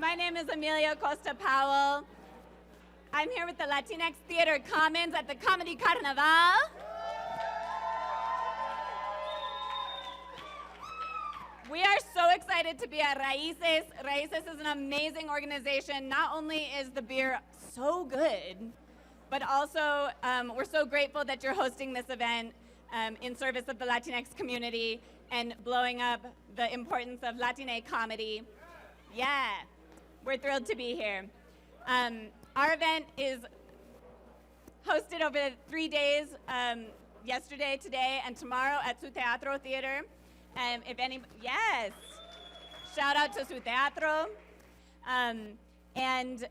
My name is Amelia Costa Powell. I'm here with the Latinx Theater Commons at the Comedy Carnaval. We are so excited to be at Raices. Raices is an amazing organization. Not only is the beer so good, but also we're so grateful that you're hosting this event in service of the Latinx community and blowing up the importance of Latina comedy. Yeah, we're thrilled to be here. Our event is hosted over 3 days, yesterday, today, and tomorrow at Su Teatro Theater. Yes, shout out to Su Teatro. And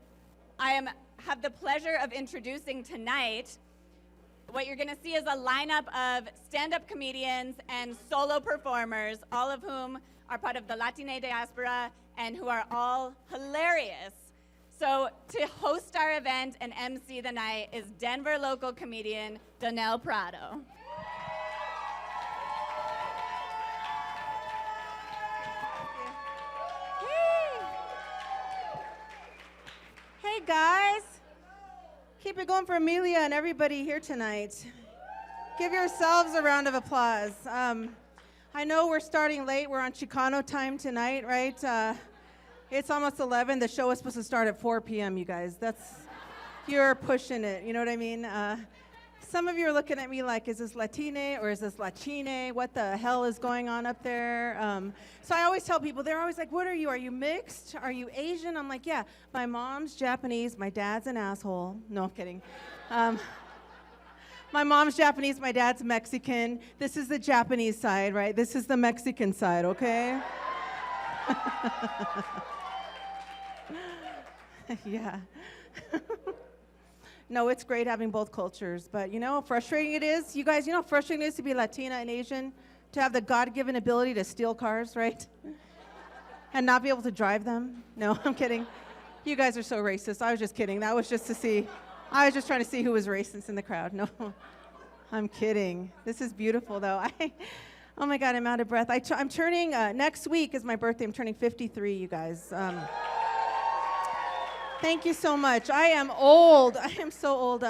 I have the pleasure of introducing tonight. What you're gonna see is a lineup of stand-up comedians and solo performers, all of whom are part of the Latina diaspora and who are all hilarious. So to host our event and MC the night is Denver local comedian Donelle Prado. Hey guys, keep it going for Amelia and everybody here tonight. Give yourselves a round of applause. I know we're starting late. We're on Chicano time tonight, right? It's almost 11. The show is supposed to start at 4 p.m., you guys. You're pushing it, you know what I mean? Some of you are looking at me like, is this Latine or is this Lachine? What the hell is going on up there? So I always tell people, they're always like, what are you? Are you mixed? Are you Asian? I'm like, yeah, my mom's Japanese, my dad's an asshole. No, I'm kidding. My mom's Japanese, my dad's Mexican. This is the Japanese side, right? This is the Mexican side, okay? Yeah. No, it's great having both cultures, but you know how frustrating it is? You guys, you know how frustrating it is to be Latina and Asian? To have the God-given ability to steal cars, right? And not be able to drive them? No, I'm kidding. You guys are so racist. I was just kidding. That was just to see. I was just trying to see who was racist in the crowd. No, I'm kidding. This is beautiful, though. Oh my God, I'm out of breath. I'm turning, next week is my birthday. I'm turning 53, you guys. Thank you so much. I am old. I am so old.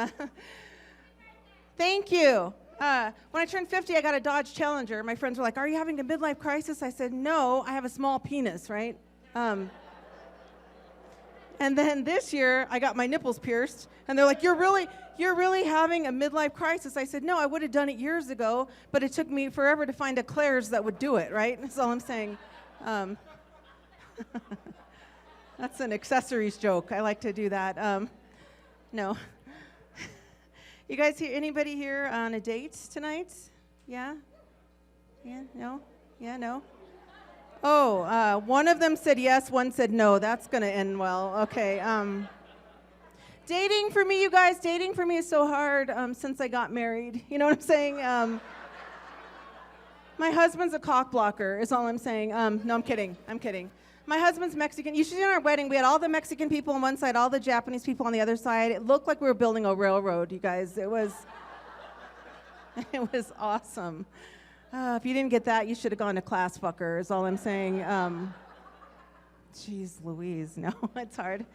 Thank you. When I turned 50, I got a Dodge Challenger. My friends were like, are you having a midlife crisis? I said, no, I have a small penis, right? And then this year, I got my nipples pierced. And they're like, you're really having a midlife crisis? I said, no, I would have done it years ago, but it took me forever to find a Claire's that would do it, right? That's all I'm saying. That's an accessories joke. I like to do that. No. You guys here, anybody here on a date tonight? Yeah? Yeah, no? Yeah, no? Oh, one of them said yes, one said no. That's gonna end well. Okay. Dating for me, you guys, dating for me is so hard since I got married. You know what I'm saying? My husband's a cock blocker, is all I'm saying. No, I'm kidding. I'm kidding. My husband's Mexican. You should see on our wedding, we had all the Mexican people on one side, all the Japanese people on the other side. It looked like we were building a railroad, you guys. It was awesome. If you didn't get that, you should have gone to class, fucker, is all I'm saying. Jeez Louise, no, it's hard.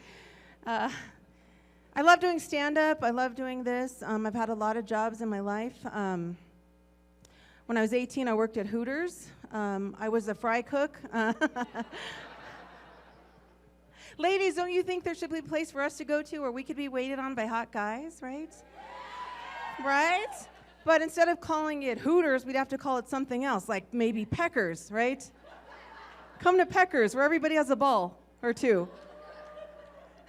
I love doing stand-up. I love doing this. I've had a lot of jobs in my life. When I was 18, I worked at Hooters. I was a fry cook. Ladies, don't you think there should be a place for us to go to where we could be waited on by hot guys, right? Right? But instead of calling it Hooters, we'd have to call it something else, like maybe Peckers, right? Come to Peckers, where everybody has a ball or two.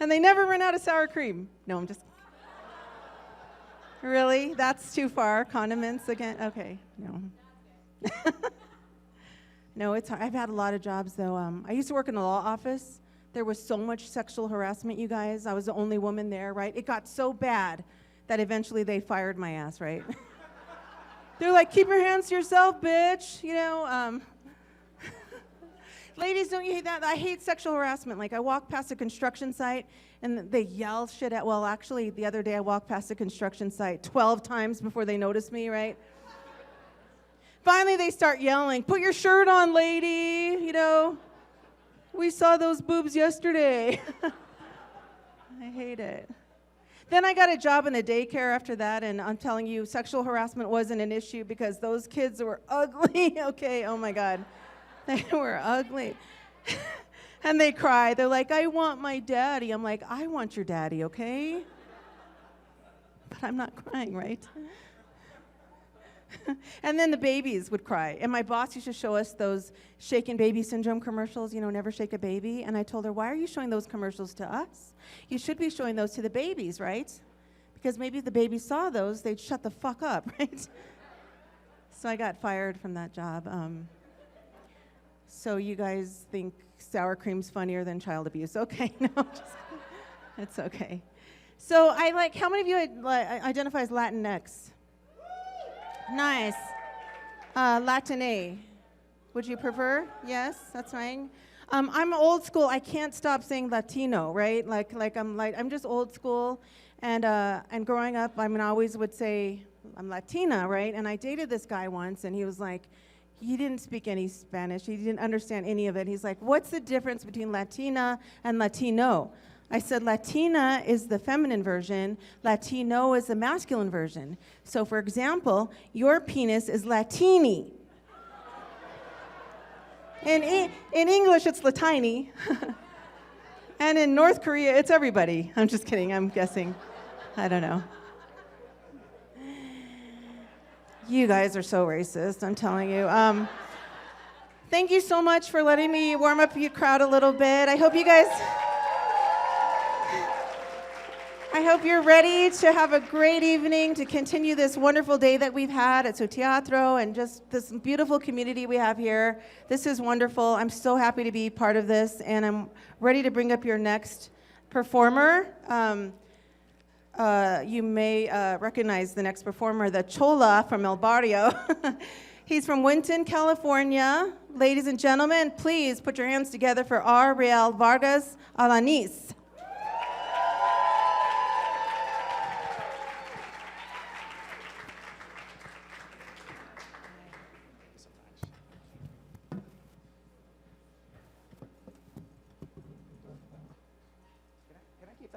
And they never run out of sour cream. No, I'm just... Really? That's too far. Condiments again? Okay, no. No, it's hard. I've had a lot of jobs, though. I used to work in a law office. There was so much sexual harassment, you guys. I was the only woman there, right? It got so bad that eventually they fired my ass, right? They're like, keep your hands to yourself, bitch. You know, ladies, don't you hate that? I hate sexual harassment. Like, I walk past a construction site, and they yell shit at, well, actually, the other day I walked past a construction site 12 times before they noticed me, right? Finally, they start yelling, put your shirt on, lady, you know. We saw those boobs yesterday. I hate it. Then I got a job in a daycare after that, and I'm telling you, sexual harassment wasn't an issue because those kids were ugly. Okay, oh my God. They were ugly. And they cry. They're like, I want my daddy. I'm like, I want your daddy, okay? But I'm not crying, right? And then the babies would cry. And my boss used to show us those shaken baby syndrome commercials, never shake a baby. And I told her, why are you showing those commercials to us? You should be showing those to the babies, right? Because maybe if the babies saw those, they'd shut the fuck up, right? So I got fired from that job. So you guys think sour cream's funnier than child abuse? Okay, no, it's okay. So how many of you identify as Latinx? Nice. Latine. Would you prefer? Yes, that's fine. I'm old school. I can't stop saying Latino, right? I'm just old school. And growing up, I always would say I'm Latina, right? And I dated this guy once, and he was like, he didn't speak any Spanish. He didn't understand any of it. He's like, what's the difference between Latina and Latino? I said, Latina is the feminine version. Latino is the masculine version. So, for example, your penis is Latini. In English, it's Latini. And in North Korea, it's everybody. I'm just kidding. I'm guessing. I don't know. You guys are so racist, I'm telling you. Thank you so much for letting me warm up your crowd a little bit. I hope you're ready to have a great evening, to continue this wonderful day that we've had at Su Teatro and just this beautiful community we have here. This is wonderful. I'm so happy to be part of this, and I'm ready to bring up your next performer. You may recognize the next performer, the Chola from El Barrio. He's from Winton, California. Ladies and gentlemen, please put your hands together for R. Real Vargas Alanis.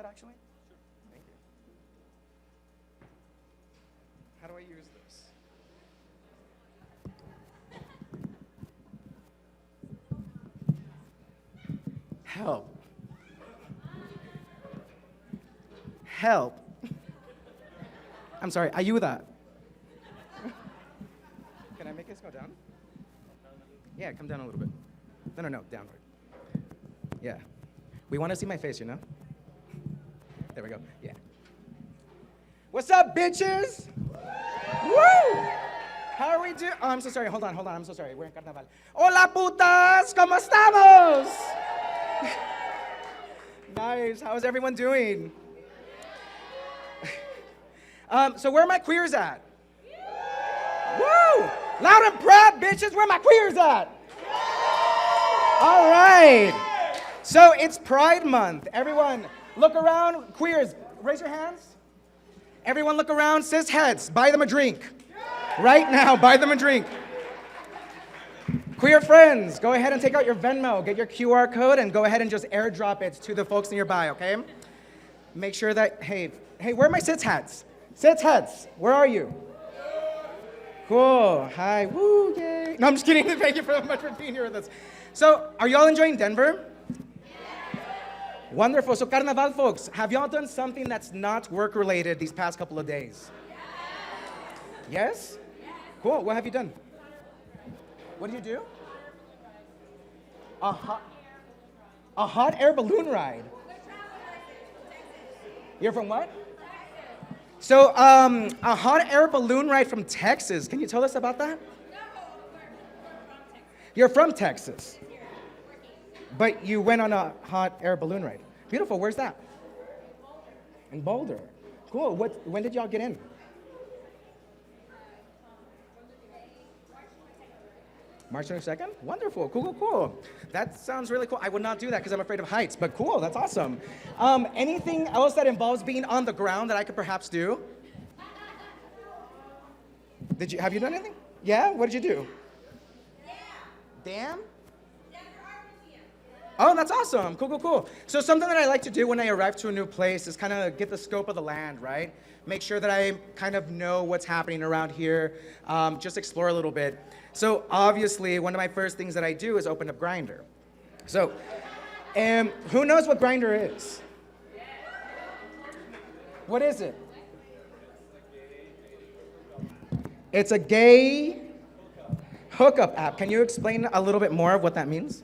Actually? Sure. Thank you. How do I use this? Help. Help. I'm sorry, are you that? Can I make this go down? Yeah, come down a little bit. No, downward. Yeah. We want to see my face, There we go, yeah. What's up, bitches? Woo! How are we doing? Oh, I'm so sorry, hold on, I'm so sorry. We're in Carnaval. Hola, putas! ¿Cómo estamos? Nice, how's everyone doing? So where are my queers at? Woo! Loud and proud, bitches, where are my queers at? All right. So it's Pride Month. Everyone, look around, queers, raise your hands. Everyone look around, cis heads, buy them a drink. Right now, buy them a drink. Queer friends, go ahead and take out your Venmo, get your QR code, and go ahead and just airdrop it to the folks nearby, okay? Make sure that, hey, where are my cis heads? Cis heads, where are you? Cool, hi, woo, yay. No, I'm just kidding, thank you very much for being here with us. So, are y'all enjoying Denver? Wonderful. So Carnaval folks, have y'all done something that's not work-related these past couple of days? Yes? Cool. What have you done? What did you do? A hot air balloon ride. You're from what? So a hot air balloon ride from Texas. Can you tell us about that? You're from Texas. But you went on a hot air balloon ride. Beautiful. Where's that? In Boulder. Cool. When did y'all get in? March 22nd? Wonderful. Cool. That sounds really cool. I would not do that because I'm afraid of heights, but cool. That's awesome. Anything else that involves being on the ground that I could perhaps do? Have you done anything? Yeah? What did you do? Dam? Oh, that's awesome. Cool, cool, cool. So something that I like to do when I arrive to a new place is kind of get the scope of the land, right? Make sure that I kind of know what's happening around here, just explore a little bit. So obviously, one of my first things that I do is open up Grindr. So, who knows what Grindr is? What is it? It's a gay hookup app. Can you explain a little bit more of what that means?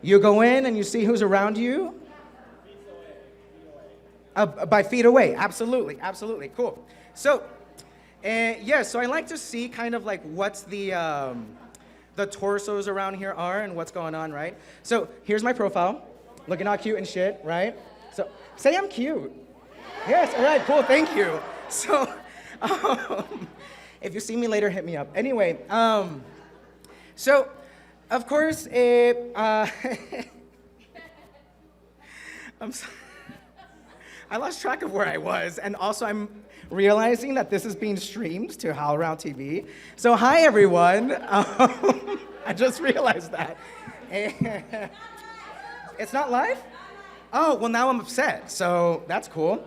You go in and you see who's around you? By feet away, absolutely, absolutely, cool. So, yeah, so I like to see kind of like what's the torsos around here are and what's going on, right? So here's my profile, looking all cute and shit, right? So say I'm cute. Yes, all right, cool, thank you. So, if you see me later, hit me up. Anyway, so, of course, I'm sorry. I lost track of where I was, and also I'm realizing that this is being streamed to HowlRound TV. So hi, everyone. I just realized that. It's not live? Oh, well, now I'm upset, so that's cool.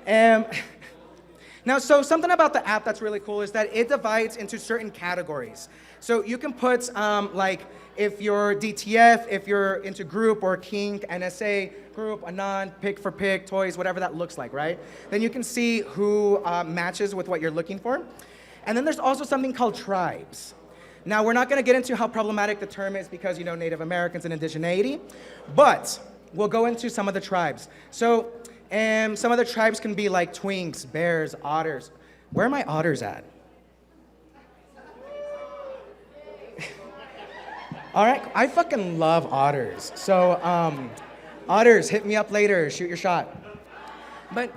Now, so something about the app that's really cool is that it divides into certain categories. So you can put, like, if you're DTF, if you're into group or kink, NSA, group, anon, pick for pick, toys, whatever that looks like, right? Then you can see who matches with what you're looking for. And then there's also something called tribes. Now, we're not gonna get into how problematic the term is because, you know, Native Americans and indigeneity, but we'll go into some of the tribes. So, some of the tribes can be like twinks, bears, otters. Where are my otters at? All right, I fucking love otters. So, otters, hit me up later, shoot your shot. But,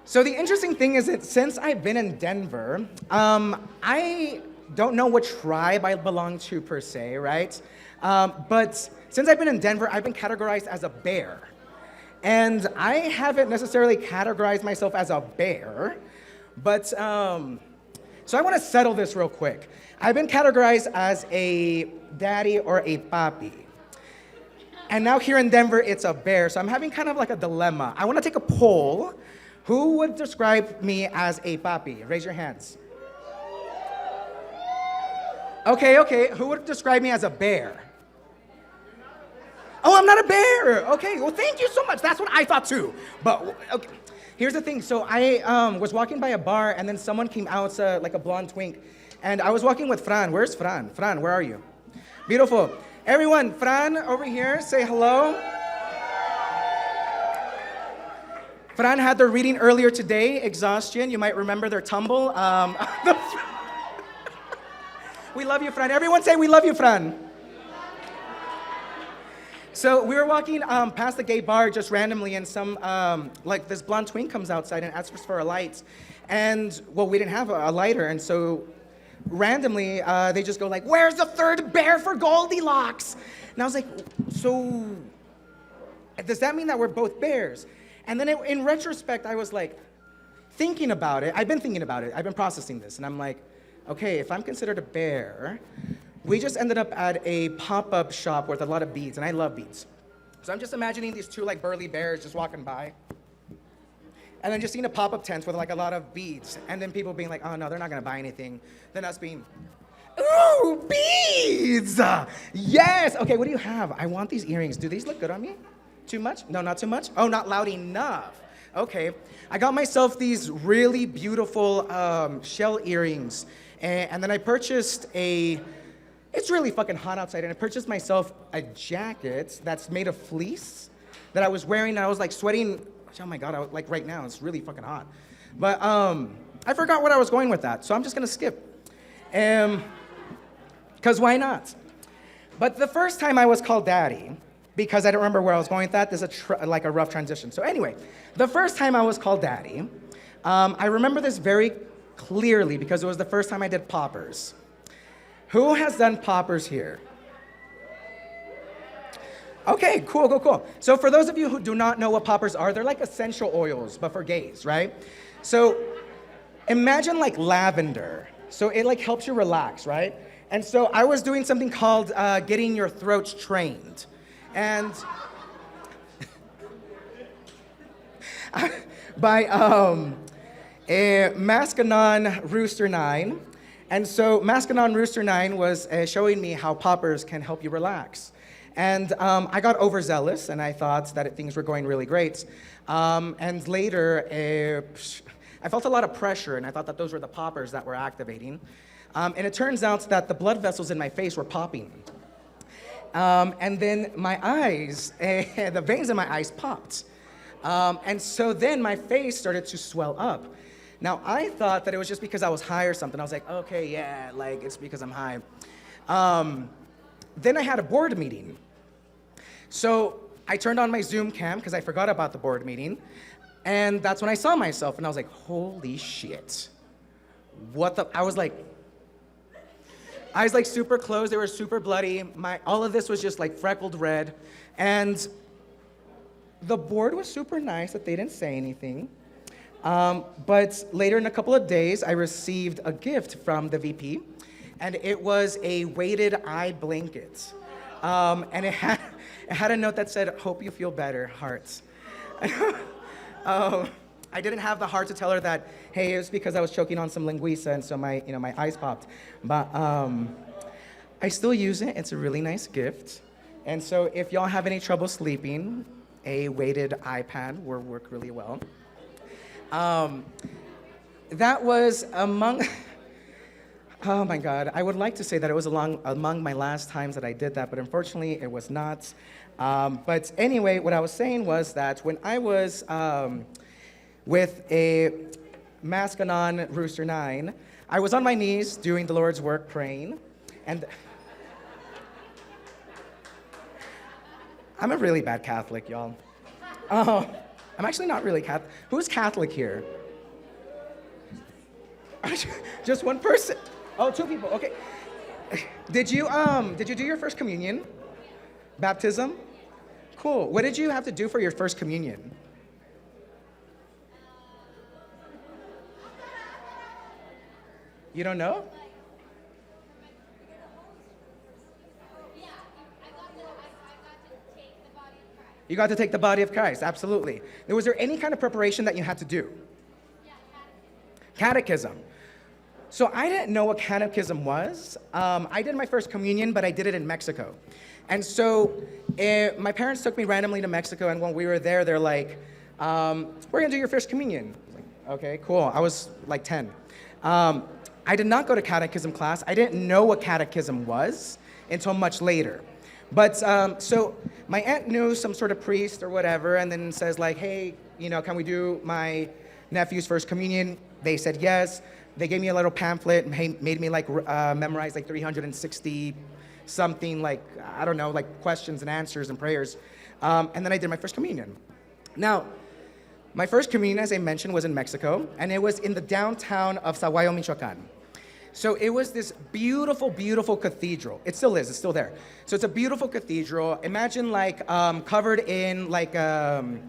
so the interesting thing is that since I've been in Denver, I don't know what tribe I belong to per se, right? But since I've been in Denver, I've been categorized as a bear. And I haven't necessarily categorized myself as a bear, but, so I wanna settle this real quick. I've been categorized as a daddy or a papi. And now here in Denver, it's a bear, so I'm having kind of like a dilemma. I wanna take a poll. Who would describe me as a papi? Raise your hands. Okay, who would describe me as a bear? Oh, I'm not a bear. Okay, well, thank you so much. That's what I thought too. But, okay, here's the thing. So I was walking by a bar, and then someone came out, like a blonde twink, and I was walking with Fran. Where's Fran? Fran, where are you? Beautiful. Everyone, Fran over here, say hello. Fran had their reading earlier today, Exhaustion. You might remember their tumble. We love you, Fran. Everyone say, we love you, Fran. So we were walking past the gay bar just randomly, and some, like this blonde twink comes outside and asks for a light. And, well, we didn't have a lighter, and so randomly, they just go like, where's the third bear for Goldilocks? And I was like, so, does that mean that we're both bears? And then in retrospect, I was like, thinking about it, I've been thinking about it, I've been processing this, and I'm like, okay, if I'm considered a bear, we just ended up at a pop-up shop with a lot of beads, and I love beads. So I'm just imagining these two like burly bears just walking by, and then just seeing a pop-up tent with like a lot of beads, and then people being like, oh no, they're not gonna buy anything. Then us being, ooh, beads! Yes! Okay, what do you have? I want these earrings. Do these look good on me? Too much? No, not too much? Oh, not loud enough. Okay, I got myself these really beautiful shell earrings, and then I purchased it's really fucking hot outside, and I purchased myself a jacket that's made of fleece that I was wearing, and I was like sweating. Oh my God, like right now, it's really fucking hot. But I forgot what I was going with that, so I'm just gonna skip. Because why not? But the first time I was called daddy, because I don't remember where I was going with that, there's like a rough transition. So anyway, the first time I was called daddy, I remember this very clearly because it was the first time I did poppers. Who has done poppers here? Okay, cool. So for those of you who do not know what poppers are, they're like essential oils, but for gays, right? So imagine like lavender. So it like helps you relax, right? And so I was doing something called getting your throats trained. And by Maskinon Rooster 9. And so Maskinon Rooster 9 was showing me how poppers can help you relax. And I got overzealous, and I thought that things were going really great. And later, I felt a lot of pressure, and I thought that those were the poppers that were activating. And it turns out that the blood vessels in my face were popping. And then my eyes, the veins in my eyes popped. And so then my face started to swell up. Now, I thought that it was just because I was high or something. I was like, okay, yeah, like, it's because I'm high. Then I had a board meeting. So I turned on my Zoom cam because I forgot about the board meeting. And that's when I saw myself, and I was like, holy shit. What the? I was like, eyes like super closed, they were super bloody. All of this was just like freckled red. And the board was super nice that they didn't say anything. But later in a couple of days, I received a gift from the VP, and it was a weighted eye blanket. And it had a note that said, hope you feel better, hearts. I didn't have the heart to tell her that, hey, it was because I was choking on some linguiça, and so my eyes popped. But I still use it. It's a really nice gift. And so if y'all have any trouble sleeping, a weighted iPad will work really well. That was among, oh my God, I would like to say that it was among my last times that I did that, but unfortunately it was not. But anyway, what I was saying was that when I was with a Maskinon Rooster 9, I was on my knees doing the Lord's work, praying, and I'm a really bad Catholic, y'all. I'm actually not really Catholic. Who's Catholic here? Just one person. Oh, two people. Okay. Did you do your first communion? Baptism? Cool. What did you have to do for your first communion? You don't know? You got to take the body of Christ, absolutely. Was there any kind of preparation that you had to do? Yeah, catechism. So I didn't know what catechism was. I did my first communion, but I did it in Mexico. And so my parents took me randomly to Mexico, and when we were there, they're like, we're gonna do your first communion. I was like, okay, cool. I was like 10. I did not go to catechism class. I didn't know what catechism was until much later. But so my aunt knew some sort of priest or whatever, and then says like, hey, can we do my nephew's first communion? They said yes. They gave me a little pamphlet and made me like memorize like 360 something, like, I don't know, like questions and answers and prayers. And then I did my first communion. Now, my first communion, as I mentioned, was in Mexico, and it was in the downtown of Sahuayo, Michoacan. So it was this beautiful, beautiful cathedral. It still is, it's still there. So it's a beautiful cathedral. Imagine like covered in like an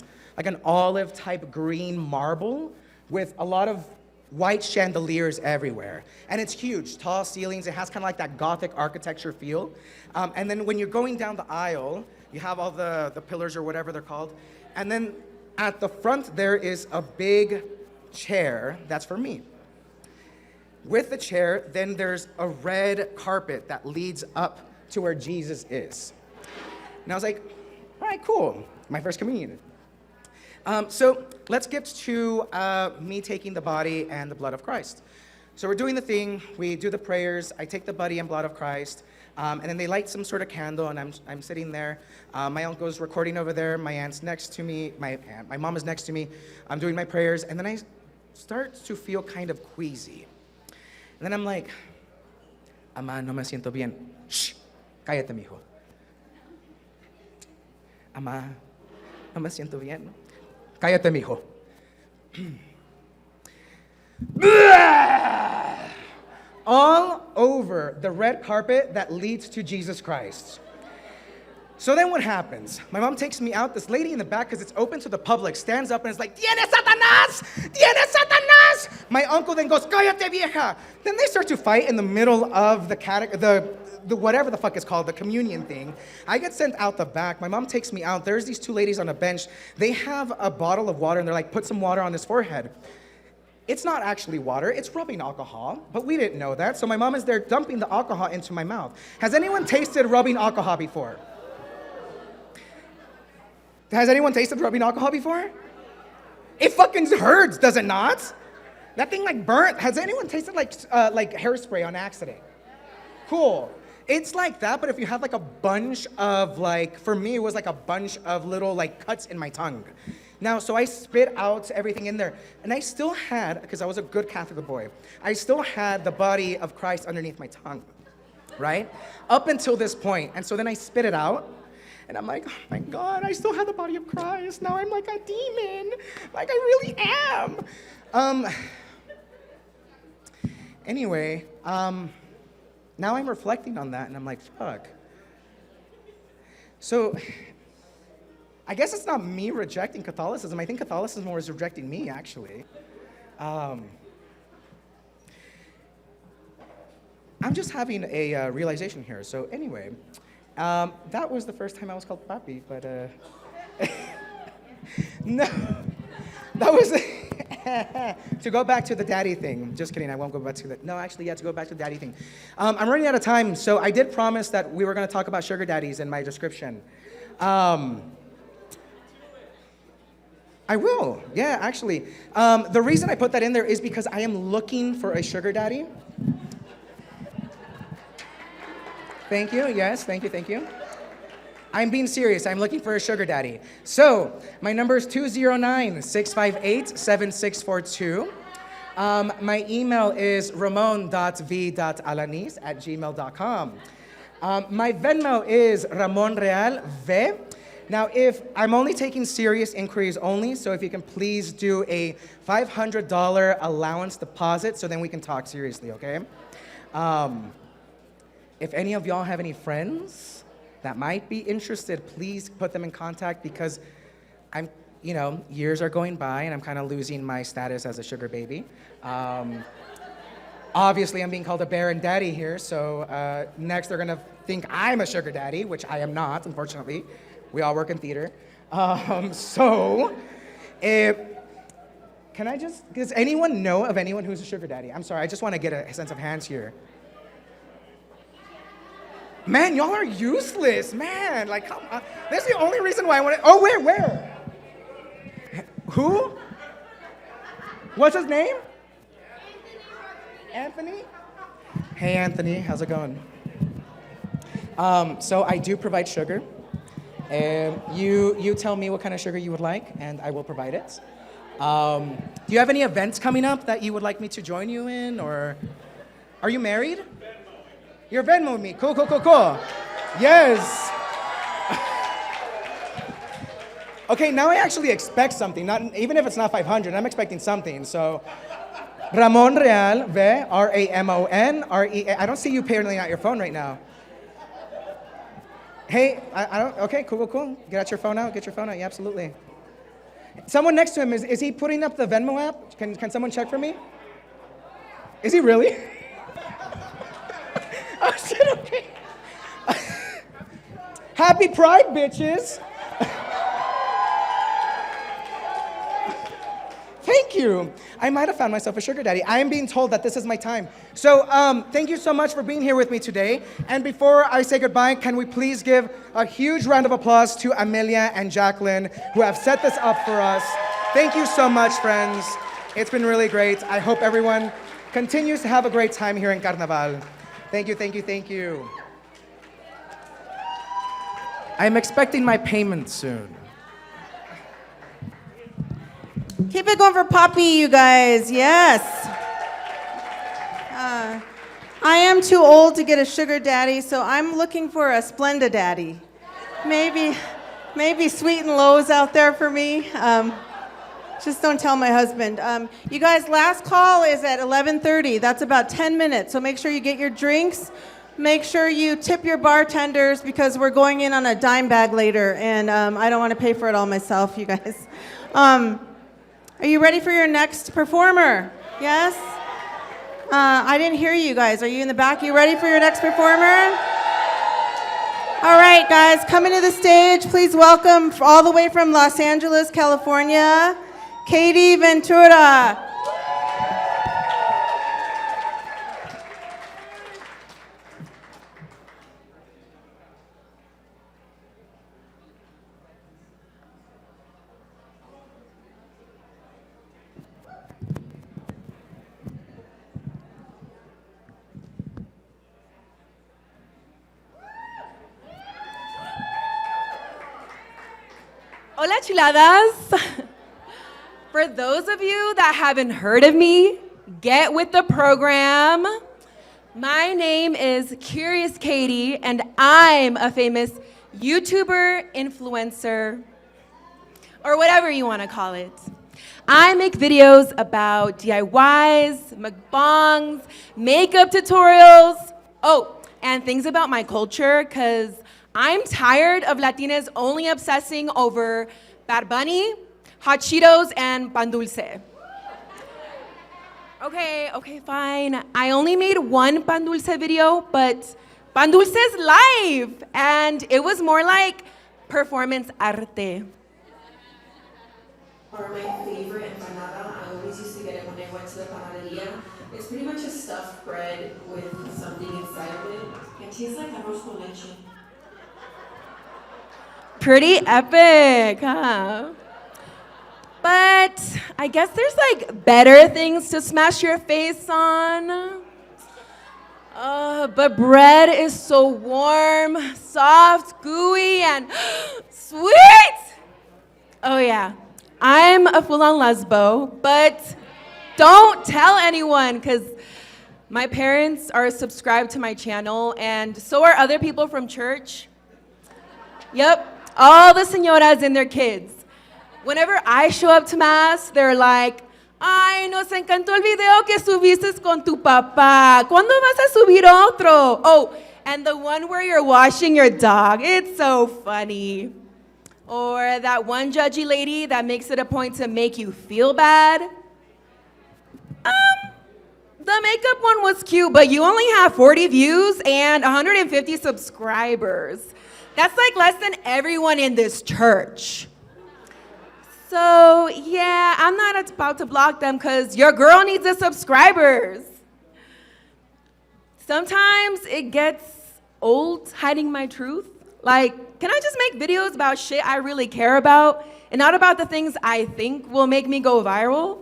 olive type green marble with a lot of white chandeliers everywhere. And it's huge, tall ceilings. It has kind of like that Gothic architecture feel. And then when you're going down the aisle, you have all the pillars or whatever they're called. And then at the front there is a big chair that's for me. With the chair, then there's a red carpet that leads up to where Jesus is. And I was like, all right, cool, my first communion. So let's get to me taking the body and the blood of Christ. So we're doing the thing, we do the prayers, I take the body and blood of Christ, and then they light some sort of candle, and I'm sitting there. My uncle's recording over there, my aunt's next to me, my mom is next to me. I'm doing my prayers, and then I start to feel kind of queasy. And then I'm like, Ama, no me siento bien. Shh, cállate, mijo. Ama, no me siento bien. Cállate, mijo. All over the red carpet that leads to Jesus Christ. So then what happens? My mom takes me out. This lady in the back, because it's open to the public, stands up and is like, "Tiene Satanás! Tiene Satanás!" My uncle then goes, cállate vieja. Then they start to fight in the middle of the whatever the fuck it's called, the communion thing. I get sent out the back. My mom takes me out. There's these two ladies on a bench. They have a bottle of water and they're like, put some water on his forehead. It's not actually water, it's rubbing alcohol, but we didn't know that. So my mom is there dumping the alcohol into my mouth. Has anyone tasted rubbing alcohol before? Has anyone tasted rubbing alcohol before? It fucking hurts, does it not? That thing like burnt. Has anyone tasted like hairspray on accident? Cool. It's like that, but if you have like a bunch of like, for me it was like a bunch of little like cuts in my tongue. Now, so I spit out everything in there, and I still had, because I was a good Catholic boy, I still had the body of Christ underneath my tongue, right? Up until this point, and so then I spit it out, and I'm like, oh my God, I still have the body of Christ. Now I'm like a demon, like I really am. Anyway, now I'm reflecting on that, and I'm like, fuck. So, I guess it's not me rejecting Catholicism. I think Catholicism was rejecting me, actually. I'm just having a realization here. So anyway, that was the first time I was called papi, but no, that was to go back to the daddy thing. Just kidding, I won't go back to that. No, actually, yeah, to go back to the daddy thing. I'm running out of time, so I did promise that we were going to talk about sugar daddies in my description. I will, yeah, actually. The reason I put that in there is because I am looking for a sugar daddy. Thank you, yes, thank you. I'm being serious, I'm looking for a sugar daddy. So, my number is 209-658-7642. My email is ramon.v.alanis@gmail.com. My Venmo is ramonrealv. Now, if I'm only taking serious inquiries only, so if you can please do a $500 allowance deposit, so then we can talk seriously, okay? If any of y'all have any friends that might be interested, please put them in contact because I'm, years are going by and I'm kind of losing my status as a sugar baby. Obviously, I'm being called a bear and daddy here, so next they're gonna think I'm a sugar daddy, which I am not, unfortunately. We all work in theater. Can I does anyone know of anyone who's a sugar daddy? I'm sorry, I just want to get a sense of hands here. Man, y'all are useless, man. Like, come on. That's the only reason why I want to, oh, where? Who? What's his name? Anthony? Hey, Anthony, how's it going? So I do provide sugar. You tell me what kind of sugar you would like, and I will provide it. Do you have any events coming up that you would like me to join you in, or are you married? You're Venmo me. Cool. Yes. Okay, now I actually expect something. Even if it's not 500, I'm expecting something. So, Ramon Real, Ramon Rea. I don't see you apparently out your phone right now. Hey, I don't, okay, cool. Get your phone out, yeah, absolutely. Someone next to him, is he putting up the Venmo app? Can someone check for me? Is he really? Oh shit, okay. Happy Pride, bitches. Thank you. I might have found myself a sugar daddy. I am being told that this is my time. So thank you so much for being here with me today. And before I say goodbye, can we please give a huge round of applause to Amelia and Jacqueline, who have set this up for us. Thank you so much, friends. It's been really great. I hope everyone continues to have a great time here in Carnaval. Thank you. I'm expecting my payment soon. Keep it going for Poppy, you guys. Yes. I am too old to get a sugar daddy, so I'm looking for a Splenda daddy. Maybe Sweet and Low's out there for me. Just don't tell my husband. You guys, last call is at 11:30. That's about 10 minutes, so make sure you get your drinks. Make sure you tip your bartenders because we're going in on a dime bag later, and I don't want to pay for it all myself, you guys. Are you ready for your next performer? Yes? I didn't hear you guys. Are you in the back? You ready for your next performer? All right, guys, coming to the stage, please welcome all the way from Los Angeles, California, Katie Ventura. Hola, chuladas. For those of you that haven't heard of me, get with the program. My name is Curious Katie, and I'm a famous YouTuber, influencer, or whatever you want to call it. I make videos about DIYs, mukbangs, makeup tutorials, and things about my culture, because I'm tired of Latinas only obsessing over Bad Bunny, hot Cheetos, and pan dulce. Okay, fine. I only made one pan dulce video, but pan dulce is live, and it was more like performance arte. Or my favorite empanada, I always used to get it when I went to the panaderia. It's pretty much a stuffed bread with something inside of it. It tastes like arroz con leche. Pretty epic, huh? But I guess there's like better things to smash your face on. But bread is so warm, soft, gooey, and sweet! Oh yeah, I'm a full-on lesbo, but don't tell anyone, because my parents are subscribed to my channel, and so are other people from church. Yep. All the señoras and their kids. Whenever I show up to mass, they're like, ay, nos encantó el video que subiste con tu papá. ¿Cuándo vas a subir otro? Oh, and the one where you're washing your dog. It's so funny. Or that one judgy lady that makes it a point to make you feel bad. The makeup one was cute, but you only have 40 views and 150 subscribers. That's like less than everyone in this church. So yeah, I'm not about to block them because your girl needs the subscribers. Sometimes it gets old hiding my truth. Like, can I just make videos about shit I really care about and not about the things I think will make me go viral?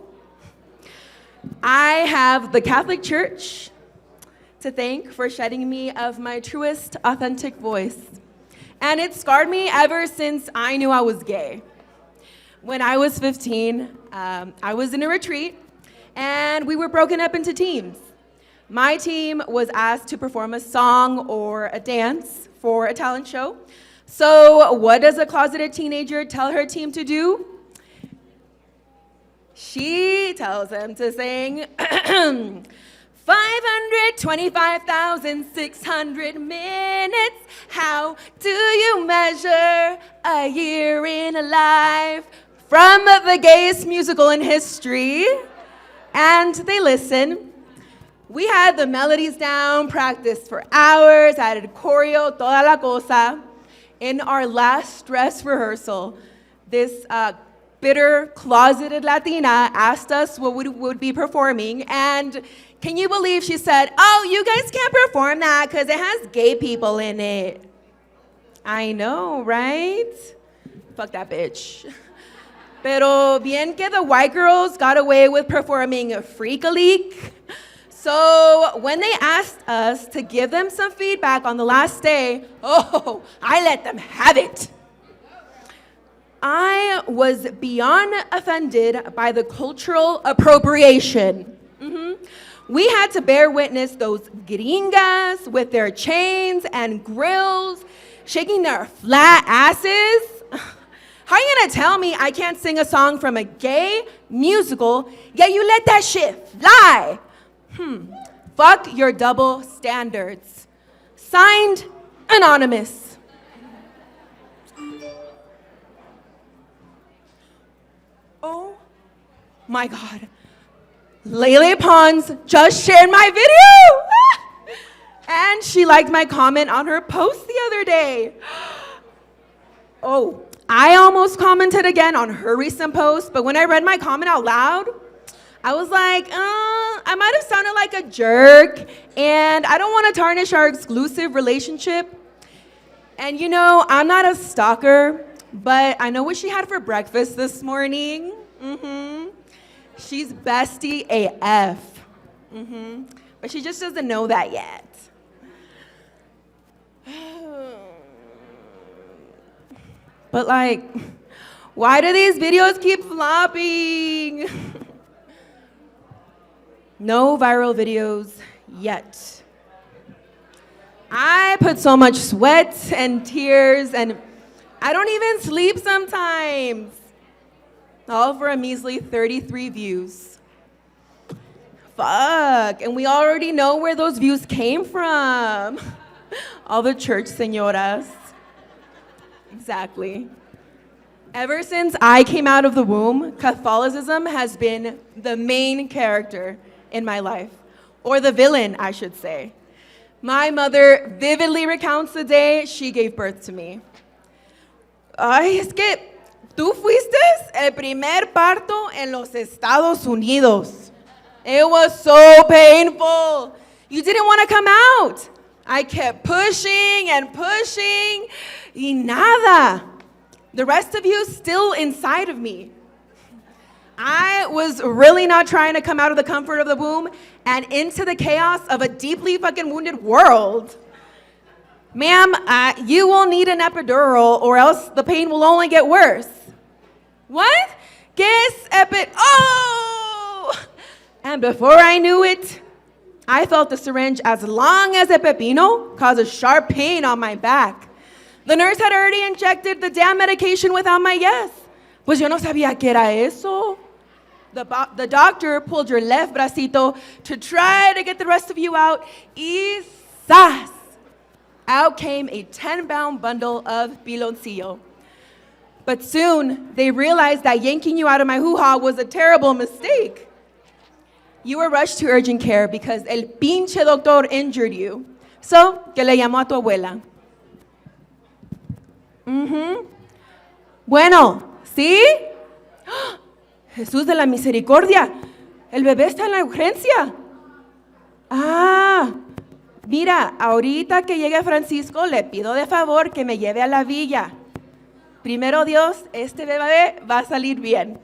I have the Catholic Church to thank for shedding me of my truest, authentic voice. And it scarred me ever since I knew I was gay. When I was 15, I was in a retreat, and we were broken up into teams. My team was asked to perform a song or a dance for a talent show. So what does a closeted teenager tell her team to do? She tells them to sing 525,600 minutes. How do you measure a year in a life? From the gayest musical in history. And they listen. We had the melodies down, practiced for hours, added choreo, toda la cosa. In our last dress rehearsal, this bitter, closeted Latina asked us what we would be performing, and can you believe she said, oh, you guys can't perform that because it has gay people in it. I know, right? Fuck that bitch. Pero bien que the white girls got away with performing a Freak-a-Leak. So when they asked us to give them some feedback on the last day, oh, I let them have it. I was beyond offended by the cultural appropriation. We had to bear witness those gringas with their chains and grills, shaking their flat asses. How are you gonna tell me I can't sing a song from a gay musical, yet you let that shit fly? Fuck your double standards. Signed, Anonymous. Oh my God. Lele Pons just shared my video. And she liked my comment on her post the other day. Oh, I almost commented again on her recent post, but when I read my comment out loud, I was like, I might have sounded like a jerk, and I don't want to tarnish our exclusive relationship. And you know, I'm not a stalker, but I know what she had for breakfast this morning. She's bestie AF. But she just doesn't know that yet. But like, why do these videos keep flopping? No viral videos yet. I put so much sweat and tears, and I don't even sleep sometimes. All for a measly 33 views. Fuck, and we already know where those views came from. All the church señoras. Exactly. Ever since I came out of the womb, Catholicism has been the main character in my life, or the villain, I should say. My mother vividly recounts the day she gave birth to me. Ay, es que tú fuiste el primer parto en los Estados Unidos. It was so painful. You didn't want to come out. I kept pushing and pushing, y nada. The rest of you still inside of me. I was really not trying to come out of the comfort of the womb and into the chaos of a deeply fucking wounded world. Ma'am, you will need an epidural or else the pain will only get worse. What? Guess Oh! And before I knew it, I felt the syringe as long as a pepino cause a sharp pain on my back. The nurse had already injected the damn medication without my yes. Pues yo no sabía que era eso. The doctor pulled your left bracito to try to get the rest of you out. Y ¡zas! Out came a 10-pound bundle of piloncillo. But soon, they realized that yanking you out of my hoo-ha was a terrible mistake. You were rushed to urgent care because el pinche doctor injured you. So, que le llamó a tu abuela. Bueno, ¿sí? Jesús de la misericordia, el bebé está en la urgencia. Ah, mira, ahorita que llegue Francisco, le pido de favor que me lleve a la villa. Primero Dios, este bebé va a salir bien.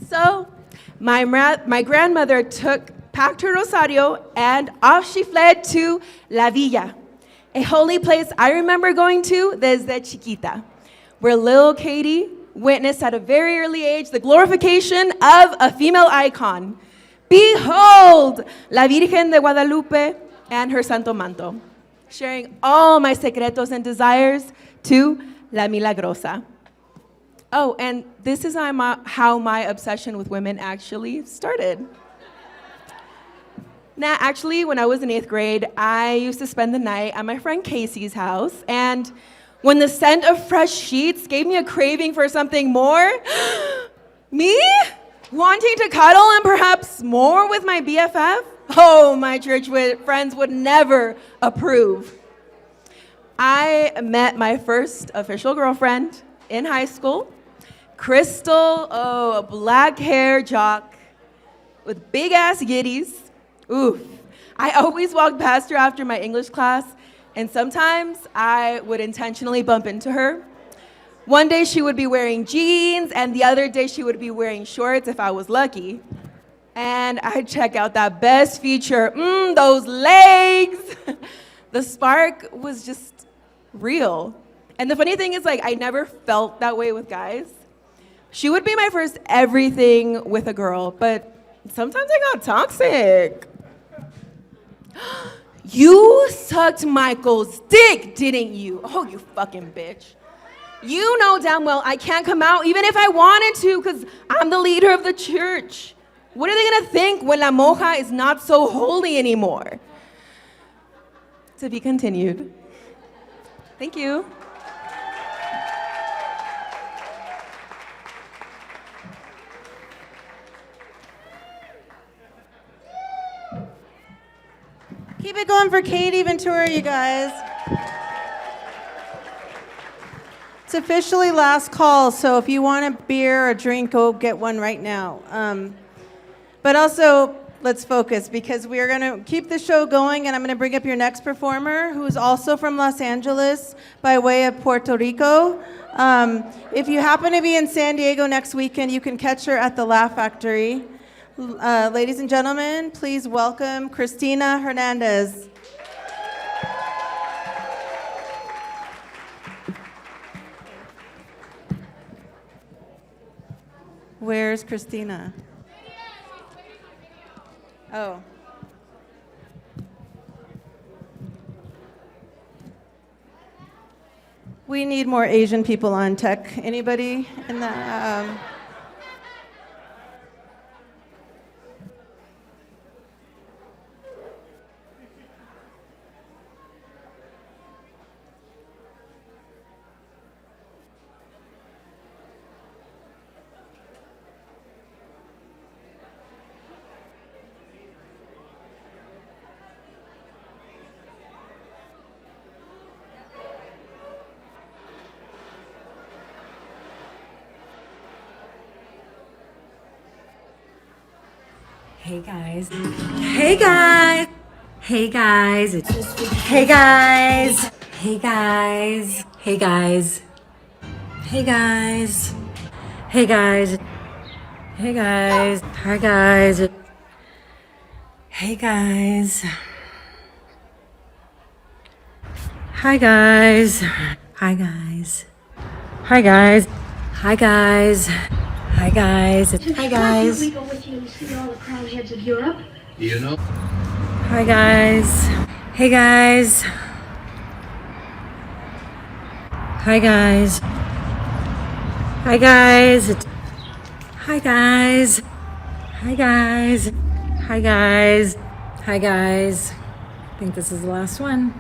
So, my grandmother packed her rosario, and off she fled to La Villa, a holy place I remember going to desde chiquita, where little Katie witnessed at a very early age the glorification of a female icon. Behold, La Virgen de Guadalupe and her Santo Manto, sharing all my secretos and desires to La Milagrosa. Oh, and this is how my obsession with women actually started. Now, actually, when I was in 8th grade, I used to spend the night at my friend Casey's house, and when the scent of fresh sheets gave me a craving for something more, me wanting to cuddle and perhaps more with my BFF? Oh, my church friends would never approve. I met my first official girlfriend in high school, Crystal, a black hair jock with big ass yitties. Oof. I always walked past her after my English class, and sometimes I would intentionally bump into her. One day she would be wearing jeans, and the other day she would be wearing shorts if I was lucky. And I'd check out that best feature, those legs. The spark was just real. And the funny thing is, like, I never felt that way with guys. She would be my first everything with a girl, but sometimes I got toxic. You sucked Michael's dick, didn't you? Oh, you fucking bitch. You know damn well I can't come out even if I wanted to because I'm the leader of the church. What are they gonna think when La Moja is not so holy anymore? To be continued. Thank you. Keep it going for Katie Ventura, you guys. It's officially last call, so if you want a beer or a drink, go get one right now. But also, let's focus because we are going to keep the show going, and I'm going to bring up your next performer, who's also from Los Angeles by way of Puerto Rico. If you happen to be in San Diego next weekend, you can catch her at the Laugh Factory. Ladies and gentlemen, please welcome Cristina Fernandez. Where's Cristina? Oh. We need more Asian people on tech. Anybody in the... Hey guys. Hey guys. Hey guys. Hey guys. Hey guys. Hey guys. Hey guys. Hey guys. Hey guys. Hi guys. Hey guys. Hi guys. Hi guys. Hi guys. Hi guys. Hi guys. Hi guys. We go with you to see all the crown heads of Europe. Do you know? Hi guys. Hey guys. Hi guys. Hi guys. Hi guys. Hi guys. Hi guys. Hi guys. I think this is the last one.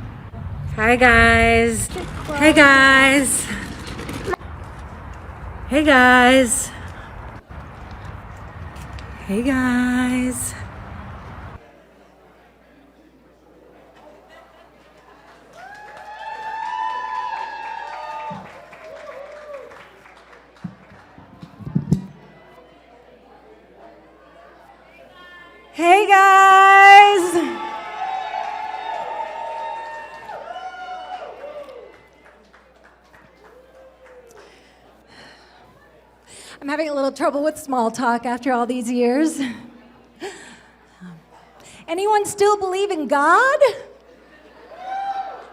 Hi guys. Hey guys. Hey guys. Hey guys. Hey guys. I'm having a little trouble with small talk after all these years. Anyone still believe in God?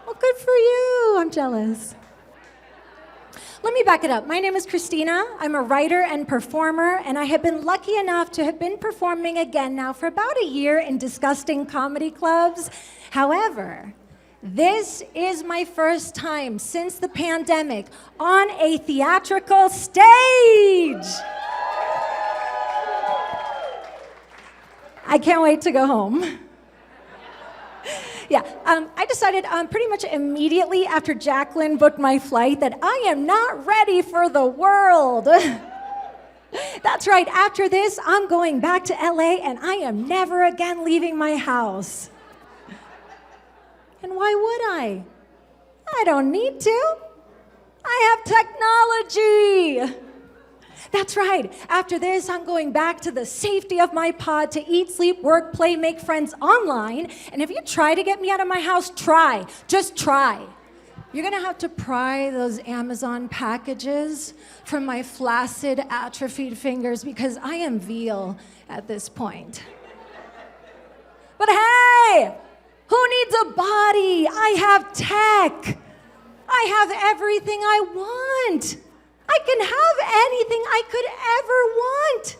Well, good for you. I'm jealous. Let me back it up. My name is Cristina. I'm a writer and performer, and I have been lucky enough to have been performing again now for about a year in disgusting comedy clubs. However, this is my first time since the pandemic on a theatrical stage. I can't wait to go home. Yeah, I decided pretty much immediately after Jacqueline booked my flight that I am not ready for the world. That's right, after this, I'm going back to LA and I am never again leaving my house. And why would I? I don't need to. I have technology. That's right. After this, I'm going back to the safety of my pod to eat, sleep, work, play, make friends online. And if you try to get me out of my house, try. Just try. You're going to have to pry those Amazon packages from my flaccid, atrophied fingers because I am veal at this point. But hey, who needs a body? I have tech. I have everything I want. I can have anything I could ever want.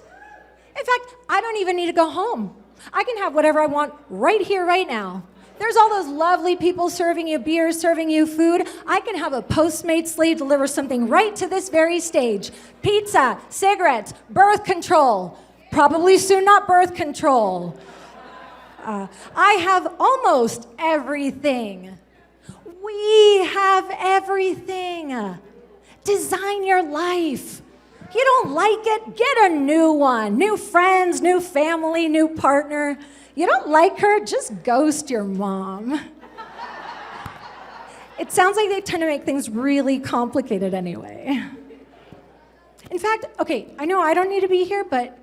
In fact, I don't even need to go home. I can have whatever I want right here, right now. There's all those lovely people serving you beer, serving you food. I can have a Postmates slave deliver something right to this very stage. Pizza, cigarettes, birth control. Probably soon not birth control. I have almost everything. We have everything. Design your life. You don't like it? Get a new one. New friends, new family, new partner. You don't like her? Just ghost your mom. It sounds like they tend to make things really complicated anyway. In fact, okay, I know I don't need to be here, but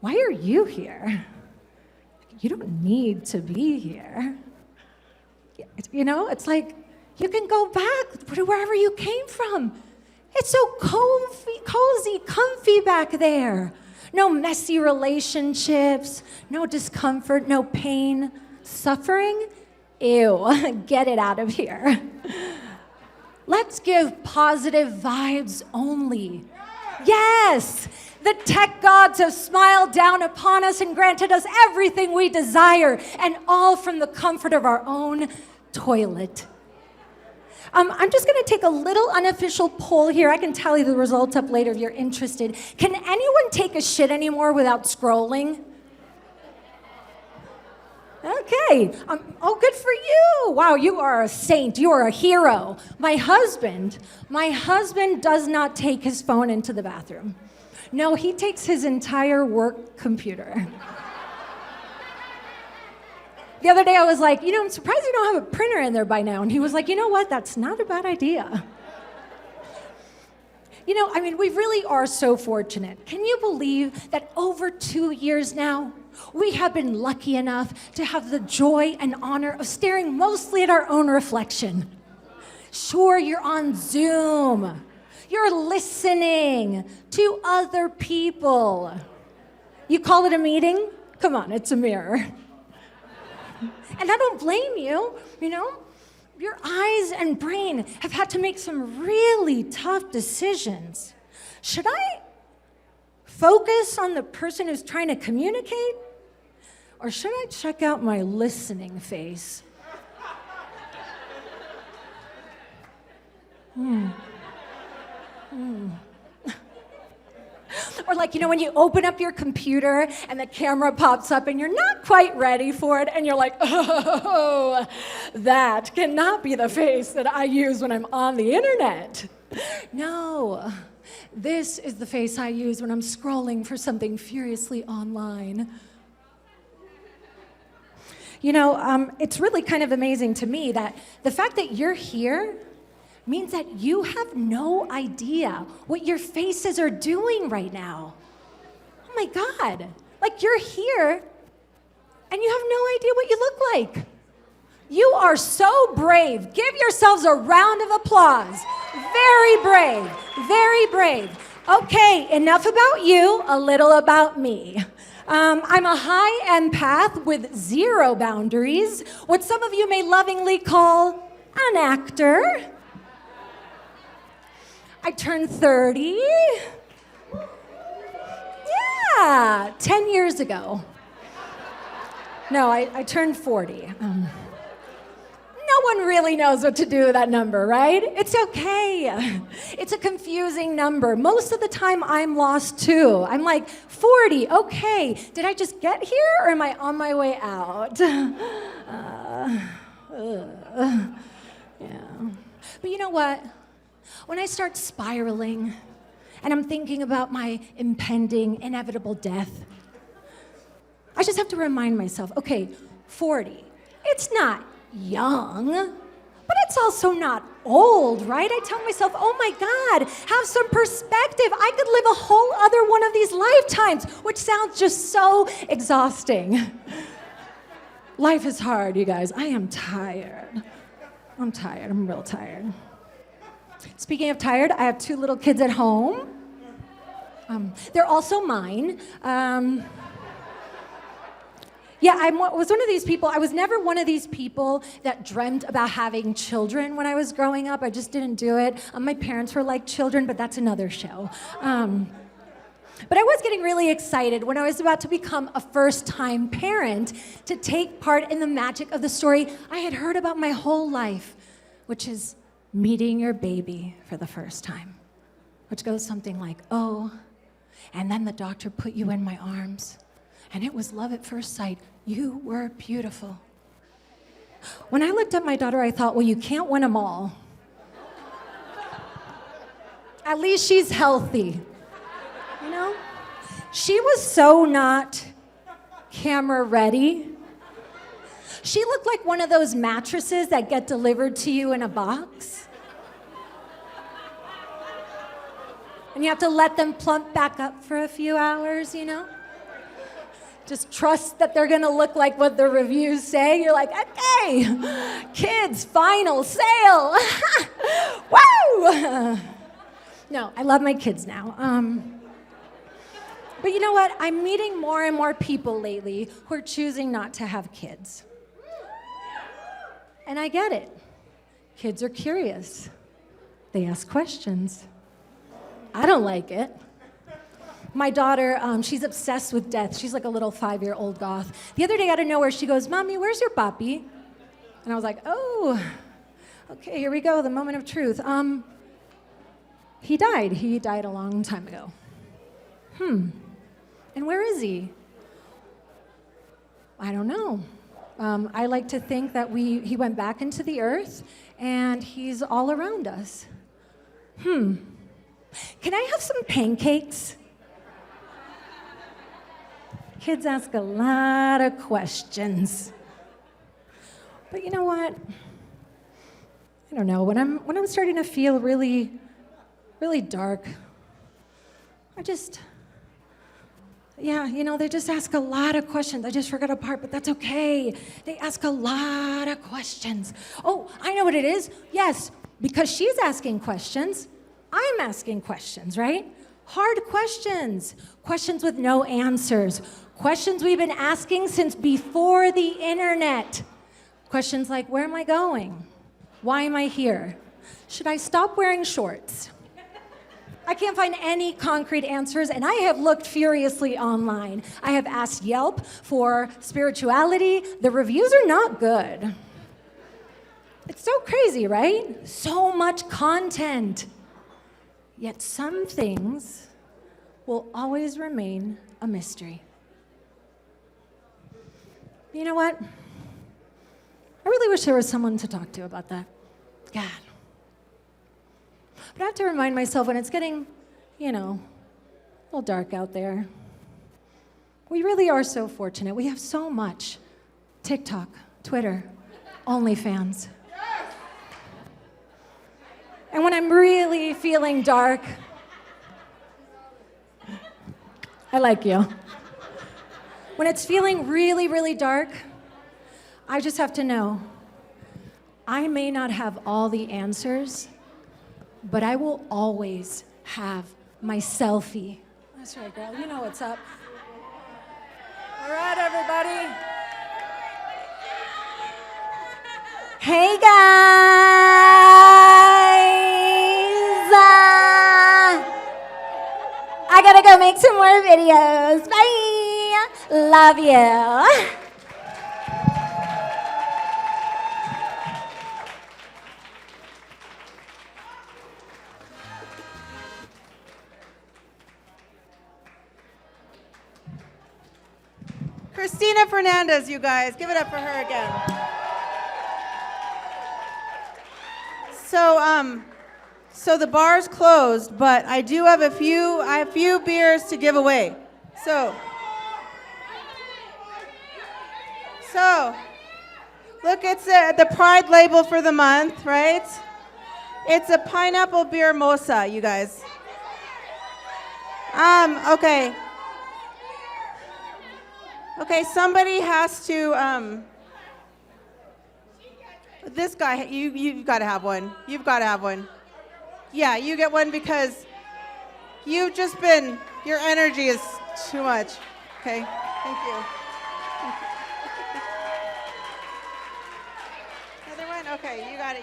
why are you here? You don't need to be here. You know, it's like you can go back to wherever you came from. It's so cozy, comfy back there. No messy relationships, no discomfort, no pain, suffering. Ew, get it out of here. Let's give positive vibes only. Yes, the tech gods have smiled down upon us and granted us everything we desire, and all from the comfort of our own toilet. I'm just going to take a little unofficial poll here. I can tally the results up later if you're interested. Can anyone take a shit anymore without scrolling? Okay. Oh, good for you. Wow, you are a saint. You are a hero. My husband does not take his phone into the bathroom. No, he takes his entire work computer. The other day I was like, I'm surprised you don't have a printer in there by now. And he was like, you know what? That's not a bad idea. We really are so fortunate. Can you believe that over 2 years now, we have been lucky enough to have the joy and honor of staring mostly at our own reflection? Sure, you're on Zoom. You're listening to other people. You call it a meeting? Come on, it's a mirror. And I don't blame you, Your eyes and brain have had to make some really tough decisions. Should I focus on the person who's trying to communicate? Or should I check out my listening face? Or when you open up your computer and the camera pops up and you're not quite ready for it and you're like, oh, that cannot be the face that I use when I'm on the internet. No, this is the face I use when I'm scrolling for something furiously online. It's really kind of amazing to me that the fact that you're here means that you have no idea what your faces are doing right now. Oh my God, you're here and you have no idea what you look like. You are so brave. Give yourselves a round of applause. Very brave, very brave. Okay, enough about you, a little about me. I'm a high empath with 0 boundaries, what some of you may lovingly call an actor. I turned 30. Yeah, 10 years ago. No, I turned 40. No one really knows what to do with that number, right? It's okay. It's a confusing number. Most of the time, I'm lost too. I'm like, 40, okay. Did I just get here or am I on my way out? Yeah. But you know what? When I start spiraling and I'm thinking about my impending, inevitable death, I just have to remind myself, okay, 40, it's not young, but it's also not old, right? I tell myself, oh my God, have some perspective. I could live a whole other one of these lifetimes, which sounds just so exhausting. Life is hard, you guys. I am tired. I'm real tired. Speaking of tired, I have 2 little kids at home. They're also mine. I was one of these people. I was never one of these people that dreamt about having children when I was growing up. I just didn't do it. My parents were like children, but that's another show. But I was getting really excited when I was about to become a first-time parent to take part in the magic of the story I had heard about my whole life, which is meeting your baby for the first time, which goes something like, oh, and then the doctor put you in my arms, and it was love at first sight. You were beautiful. When I looked at my daughter, I thought, well, you can't win them all. At least she's healthy. know? She was so not camera ready. She looked like one of those mattresses that get delivered to you in a box. And you have to let them plump back up for a few hours, you know? Just trust that they're gonna look like what the reviews say. You're like, okay, kids, final sale. Woo! No, I love my kids now. But you know what? I'm meeting more and more people lately who are choosing not to have kids. And I get it. Kids are curious. They ask questions. I don't like it. My daughter, she's obsessed with death. She's like a little 5-year-old goth. The other day out of nowhere, she goes, Mommy, where's your papi? And I was like, oh, okay, here we go, the moment of truth. He died. He died a long time ago. And where is he? I don't know. I like to think that he went back into the earth and he's all around us. Can I have some pancakes? Kids ask a lot of questions. But you know what? I don't know. When I'm starting to feel really, really dark, they just ask a lot of questions. I just forgot a part, but that's okay. They ask a lot of questions. Oh, I know what it is. Yes, because she's asking questions, I'm asking questions, right? Hard questions. Questions with no answers. Questions we've been asking since before the internet. Questions like, where am I going? Why am I here? Should I stop wearing shorts? I can't find any concrete answers, and I have looked furiously online. I have asked Yelp for spirituality. The reviews are not good. It's so crazy, right? So much content. Yet some things will always remain a mystery. You know what? I really wish there was someone to talk to about that. God. But I have to remind myself when it's getting, a little dark out there. We really are so fortunate. We have so much. TikTok, Twitter, OnlyFans. And when I'm really feeling dark, I like you. When it's feeling really, really dark, I just have to know, I may not have all the answers, but I will always have my selfie. That's right, girl. You know what's up. All right, everybody. Hey, guys. I gotta go make some more videos. Bye. Love you. Cristina Fernandez, you guys. Give it up for her again. So the bar's closed, but I do have a few beers to give away. So look, it's the Pride label for the month, right? It's a pineapple beer mosa, you guys. Okay. Okay, somebody has to, this guy, you've got to have one. You've got to have one. Yeah, you get one because you've just been, your energy is too much. Okay, thank you. Another one? Okay, you got it.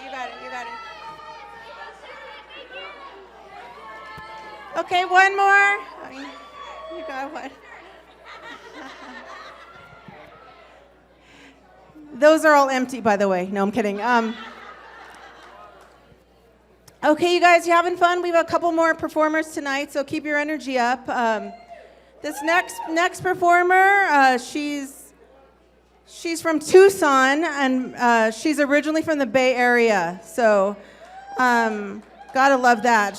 Okay, one more. You got one. Those are all empty, by the way. No, I'm kidding. Okay, you guys, you having fun? We have a couple more performers tonight, so keep your energy up. This next performer, she's from Tucson, and she's originally from the Bay Area. So Gotta love that.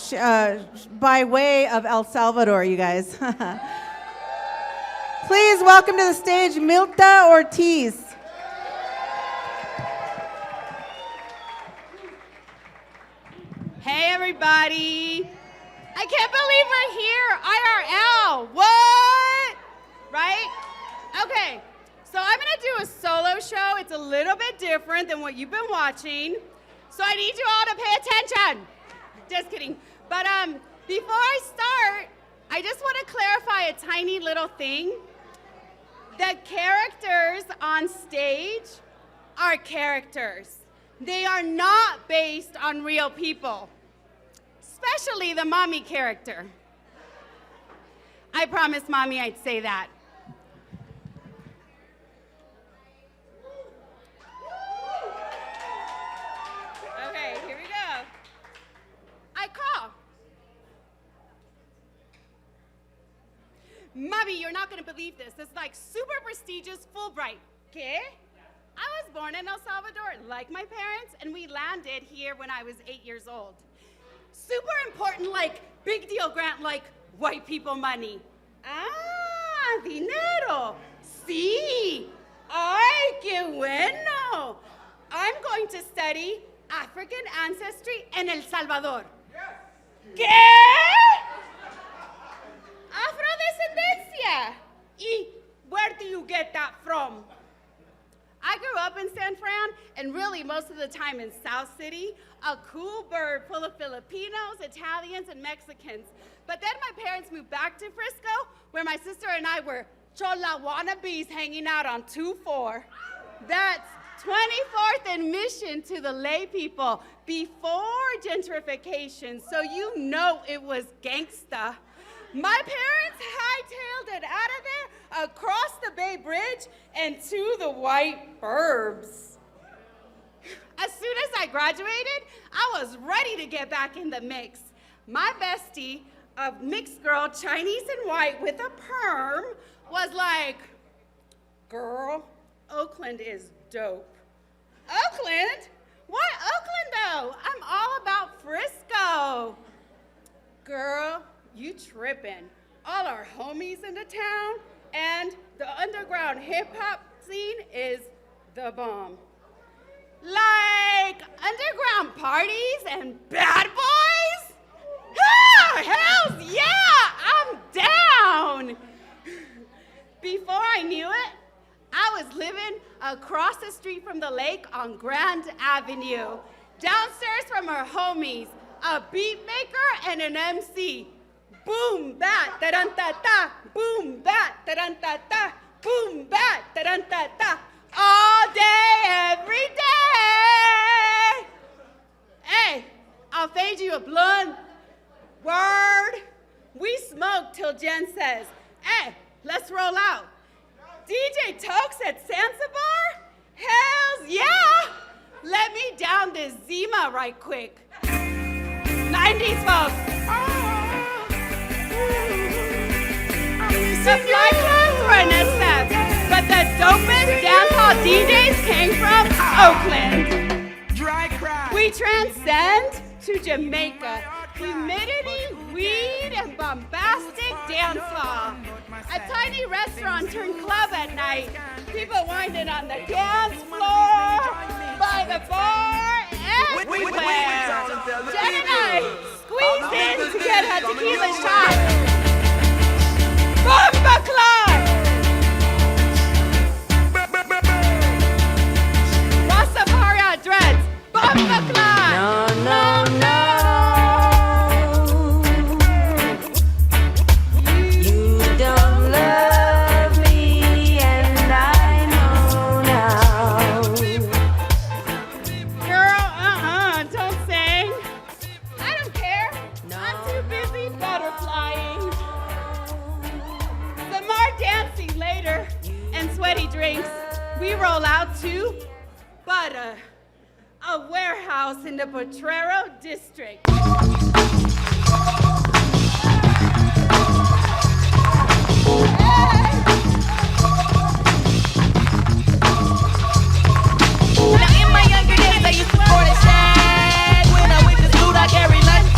By way of El Salvador, you guys. Please welcome to the stage Milta Ortiz. Hey, everybody. I can't believe we're here, IRL. What? Right? Okay, so I'm gonna do a solo show. It's a little bit different than what you've been watching. So I need you all to pay attention. Just kidding. But before I start, I just want to clarify a tiny little thing. The characters on stage are characters. They are not based on real people, especially the mommy character. I promised Mommy I'd say that. Okay, here we go. I call. Mommy, you're not gonna believe this. It's like super prestigious Fulbright, okay? I was born in El Salvador, like my parents, and we landed here when I was 8 years old. Super important, like, big deal grant, like white people money. Ah, dinero. Sí. Ay, qué bueno. I'm going to study African ancestry in El Salvador. ¿Qué? Afrodescendencia. Y where do you get that from? I grew up in San Fran, and really most of the time in South City, a cool bird full of Filipinos, Italians, and Mexicans. But then my parents moved back to Frisco, where my sister and I were chola wannabes hanging out on 2-4. That's 24th and Mission to the lay people before gentrification, so you know it was gangsta. My parents hightailed it out of there, across the Bay Bridge, and to the white burbs. As soon as I graduated, I was ready to get back in the mix. My bestie, a mixed girl, Chinese and white with a perm, was like, girl, Oakland is dope. Oakland? Why Oakland though? I'm all about Frisco. Girl, you trippin'. All our homies in the town and the underground hip hop scene is the bomb. Like underground parties and bad boys? Ah, hells yeah, I'm down. Before I knew it, I was living across the street from the lake on Grand Avenue, downstairs from our homies, a beat maker and an MC. Boom, bat, da-dun-ta-ta, boom, bat, da-dun-ta-ta, boom, bat, da-dun-ta-ta, all day, every day. Hey, I'll fade you a blunt. Word. We smoke till Jen says, hey, let's roll out. DJ Tokes at Zanzibar? Hells yeah! Let me down this Zima right quick. 90s folks. The fly clubs were an SF, but the dopest dancehall DJs came from Oakland. We transcend to Jamaica. Humidity, weed, and bombastic dancehall. A tiny restaurant turned club at night. People winding on the dance floor, by the bar, everywhere. Jen and I squeezed in to get a tequila shot. Bomba Clyde! Rastafari dreads. Bomba Clyde! No, no, no. You don't love me, and I know now. Girl, don't sing. I don't care. I'm too busy butterflying. Some more dancing later and sweaty drinks. We roll out to Butter, a warehouse in the Potrero district. Now in my younger days, I used to pour the shag. When I went to school, I carried lunch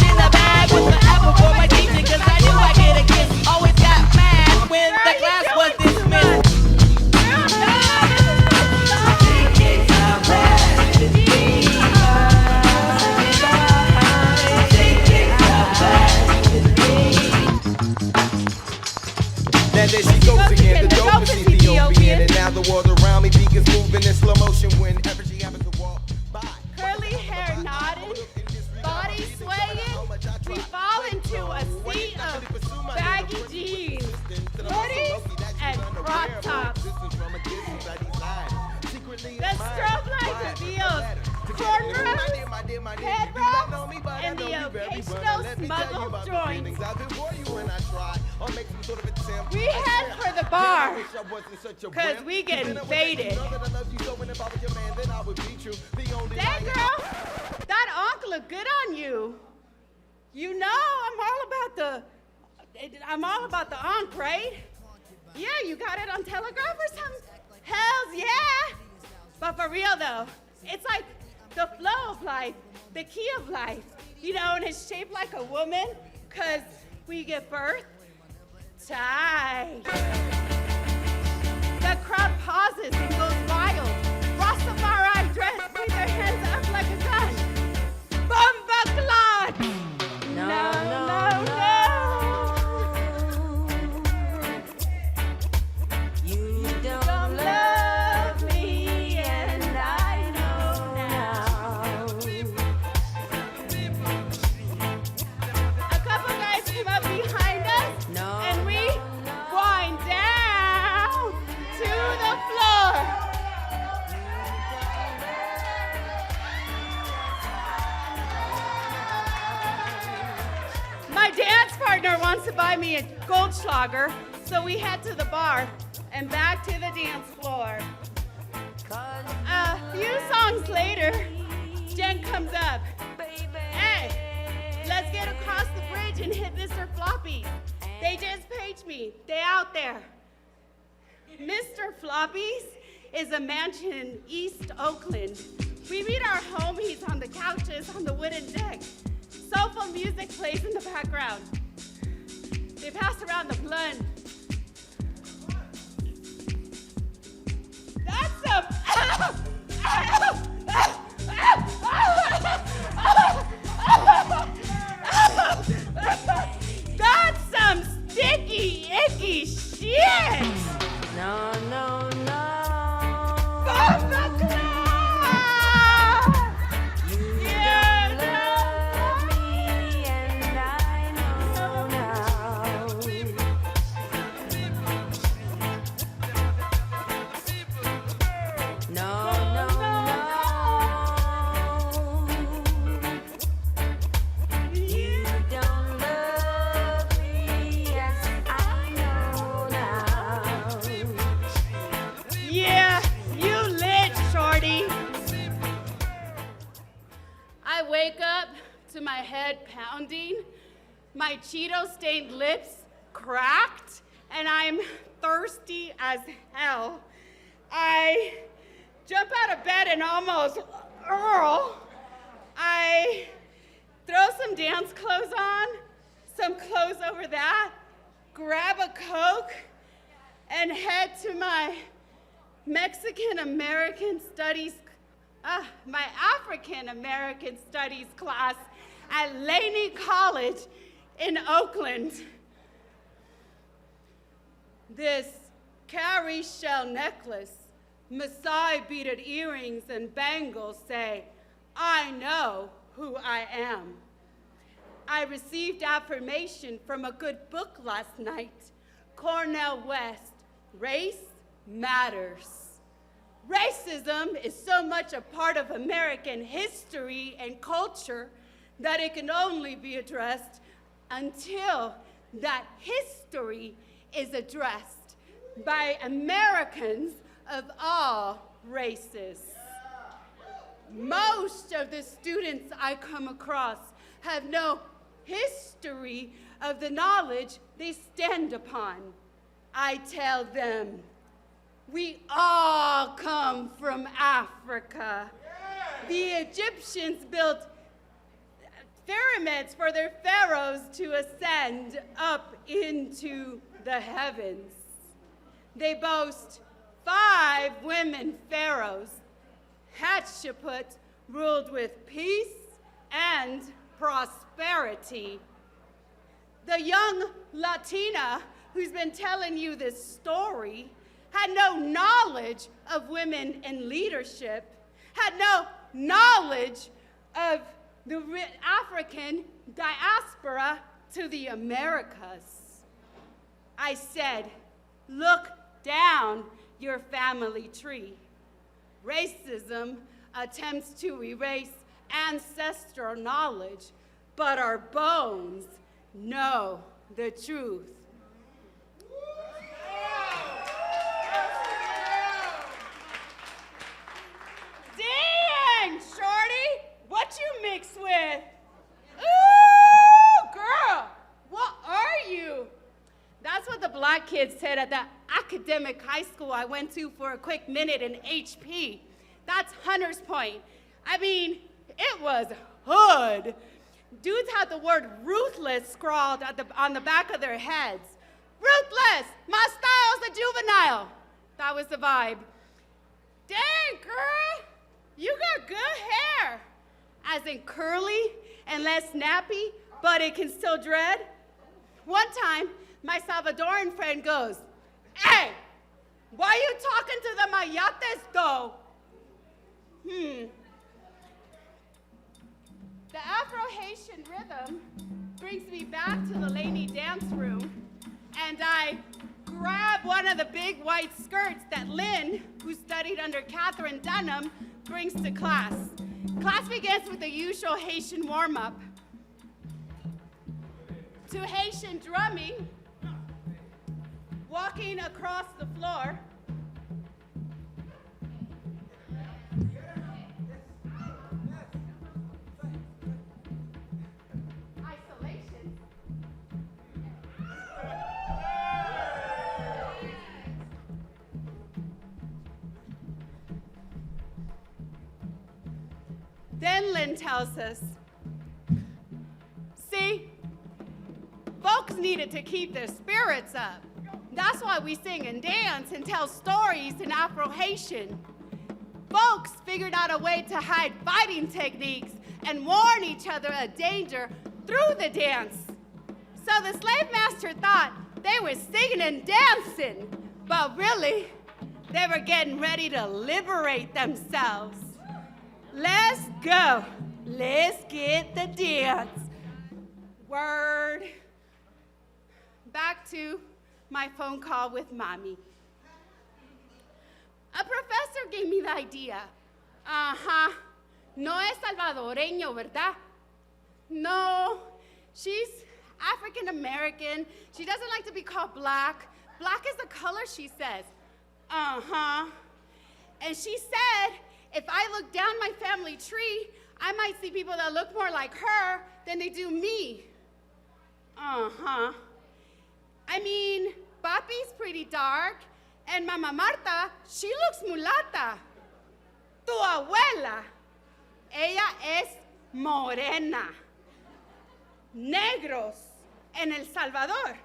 world around me begins moving in slow motion whenever she happens to walk by. Curly hair nodding, body swaying, we fall into a sea of baggy jeans, hoodies, and crop tops. The strobe light reveals cornrows, head wraps, and the occasional smuggled joints. We head for the bar, cause we getting faded. That girl, that onk look good on you. You know I'm all about the onk, right? Yeah, you got it on Telegraph or something? Hells yeah! But for real though, it's like the flow of life, the key of life, you know, and it's shaped like a woman, cause we give birth tight. The crowd pauses and goes wild. Rastafari dressed with their hands up like a gun. Bomba clot! No, no, no. You don't love me, and I know now. A couple guys come up behind us, and we wind down to the floor. My dance partner wants to buy me a Goldschlager, so we head to the bar and back to the dance floor. A few songs later, Jen comes up. Hey, let's get across the bridge and hit Mr. Floppy. They just paged me. They out there. Mr. Floppy's is a mansion in East Oakland. We meet our homies on the couches on the wooden deck. Soulful music plays in the background. They pass around the blunt. That's That's some sticky, icky shit! No, no, no. Bomba cloud! You don't love me, and I know now. No, no, no. You don't love me, yes, I know now. Yeah, you lit, shorty. I wake up to my head pounding, my Cheeto-stained lips cracked, and I'm thirsty as hell. I jump out of bed and almost I throw some dance clothes on, some clothes over that, grab a Coke, and head to my African-American Studies class at Laney College in Oakland. This cowrie shell necklace, Maasai beaded earrings and bangles say, I know who I am. I received affirmation from a good book last night, Cornell West, Race Matters. Racism is so much a part of American history and culture that it can only be addressed until that history is addressed by Americans of all races. Most of the students I come across have no history of the knowledge they stand upon. I tell them, we all come from Africa. The Egyptians built pyramids for their pharaohs to ascend up into the heavens. They boast 5 women pharaohs. Hatshepsut ruled with peace and prosperity. The young Latina who's been telling you this story had no knowledge of women in leadership, had no knowledge of the African diaspora to the Americas. I said, look down your family tree. Racism attempts to erase ancestral knowledge, but our bones know the truth. Dang, shorty, what you mix with? Ooh, girl, what are you? That's what the black kids said at the academic high school I went to for a quick minute in HP. That's Hunter's Point. I mean, it was hood. Dudes had the word ruthless scrawled on the back of their heads. Ruthless, my style's a juvenile. That was the vibe. Dang, girl, you got good hair. As in curly and less snappy, but it can still dread. One time, my Salvadoran friend goes, hey, why are you talking to the mayates though? The Afro-Haitian rhythm brings me back to the Laney dance room, and I grab one of the big white skirts that Lynn, who studied under Catherine Dunham, brings to class. Class begins with the usual Haitian warm-up. To Haitian drumming, walking across the floor. Isolation. Then Lynn tells us, see, folks needed to keep their spirits up. That's why we sing and dance and tell stories in Afro-Haitian. Folks figured out a way to hide fighting techniques and warn each other of danger through the dance. So the slave master thought they were singing and dancing, but really, they were getting ready to liberate themselves. Let's go. Let's get the dance. Word. Back to my phone call with mommy. A professor gave me the idea. No es salvadoreño, ¿verdad? No, she's African American. She doesn't like to be called black. Black is the color, she says. And she said, if I look down my family tree, I might see people that look more like her than they do me. I mean, Papi's pretty dark, and Mama Marta, she looks mulata. Tu abuela, ella es morena. Negros en El Salvador.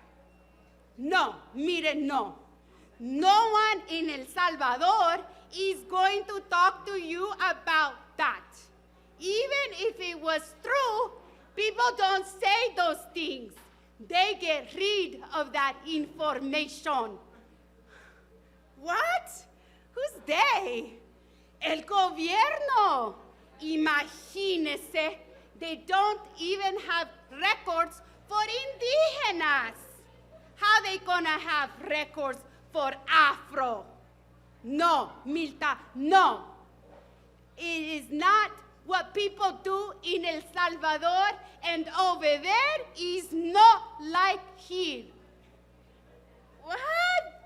No, miren, no. No one in El Salvador is going to talk to you about that. Even if it was true, people don't say those things. They get rid of that information. What? Who's they? El gobierno. Imagínese, they don't even have records for indígenas. How they gonna have records for Afro? No, Milta, no. It is not what people do in El Salvador, and over there is not like here. What?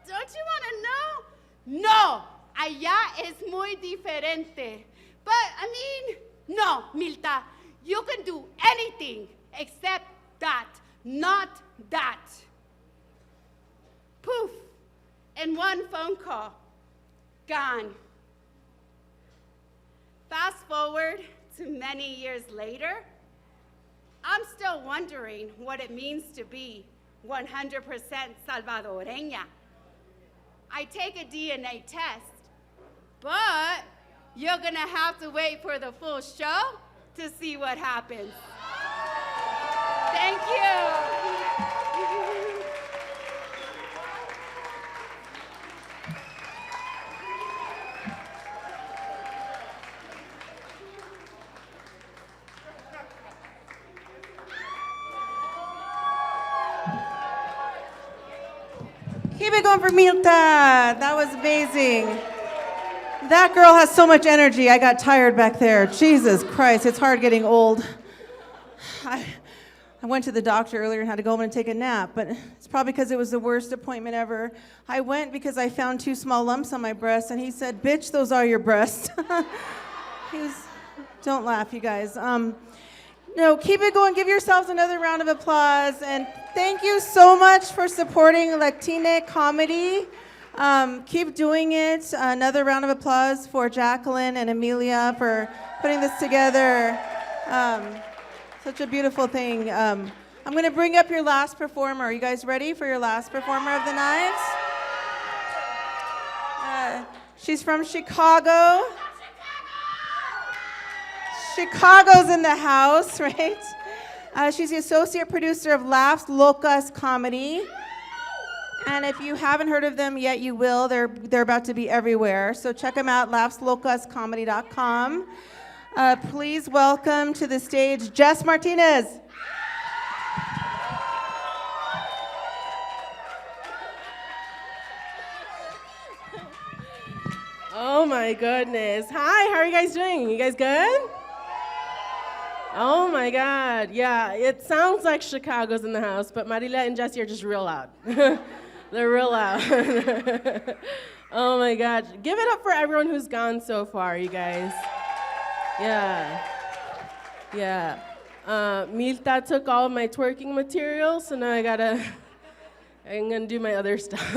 Don't you want to know? No, allá es muy diferente. But, I mean, no, Milta, you can do anything except that, not that. Poof, in one phone call, gone. Fast forward to many years later, I'm still wondering what it means to be 100% Salvadoreña. I take a DNA test, but you're gonna have to wait for the full show to see what happens. Thank you. it going for Milta. That was amazing. That girl has so much energy. I got tired back there. Jesus Christ, it's hard getting old. I went to the doctor earlier and had to go home and take a nap, but it's probably because it was the worst appointment ever. I went because I found 2 small lumps on my breast, and he said, "Bitch, those are your breasts." Don't laugh, you guys. No, keep it going. Give yourselves another round of applause, and thank you so much for supporting Latina comedy. Keep doing it. Another round of applause for Jacqueline and Amelia for putting this together. Such a beautiful thing. I'm going to bring up your last performer. Are you guys ready for your last performer of the night? She's from Chicago. Chicago's in the house, right? She's the associate producer of Las Locas Comedy. And if you haven't heard of them yet, you will. They're about to be everywhere. So check them out, laslocascomedy.com. Please welcome to the stage Jess Martínez. Oh my goodness. Hi, how are you guys doing? You guys good? Oh my God. Yeah, it sounds like Chicago's in the house, but Marila and Jessie are just real loud. They're real loud. Oh my God. Give it up for everyone who's gone so far, you guys. Yeah. Milta took all of my twerking material, so now I'm gonna do my other stuff.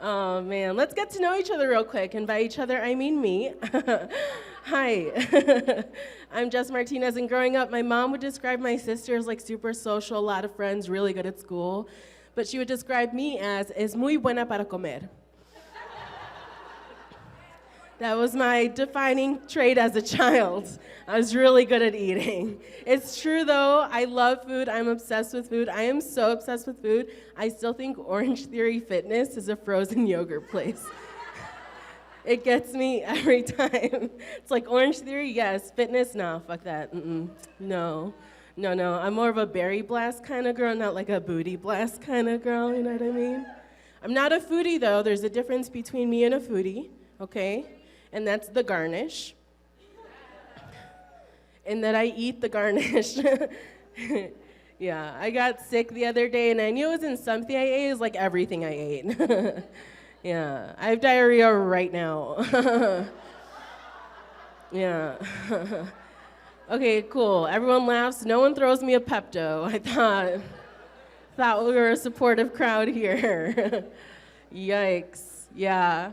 Oh man, let's get to know each other real quick, and by each other I mean me. Hi, I'm Jess Martínez, and growing up my mom would describe my sister as like super social, a lot of friends, really good at school, but she would describe me as es muy buena para comer. That was my defining trait as a child. I was really good at eating. It's true though, I love food, I'm obsessed with food. I am so obsessed with food, I still think Orange Theory Fitness is a frozen yogurt place. It gets me every time. It's like Orange Theory, yes. Fitness, no, fuck that. No. I'm more of a berry blast kind of girl, not like a booty blast kind of girl, you know what I mean? I'm not a foodie though, there's a difference between me and a foodie, okay? And that's the garnish. And that I eat the garnish. Yeah, I got sick the other day and I knew it wasn't something I ate, it was like everything I ate. Yeah, I have diarrhea right now. Yeah. Okay, cool, everyone laughs, no one throws me a Pepto. I thought we were a supportive crowd here. Yikes, yeah.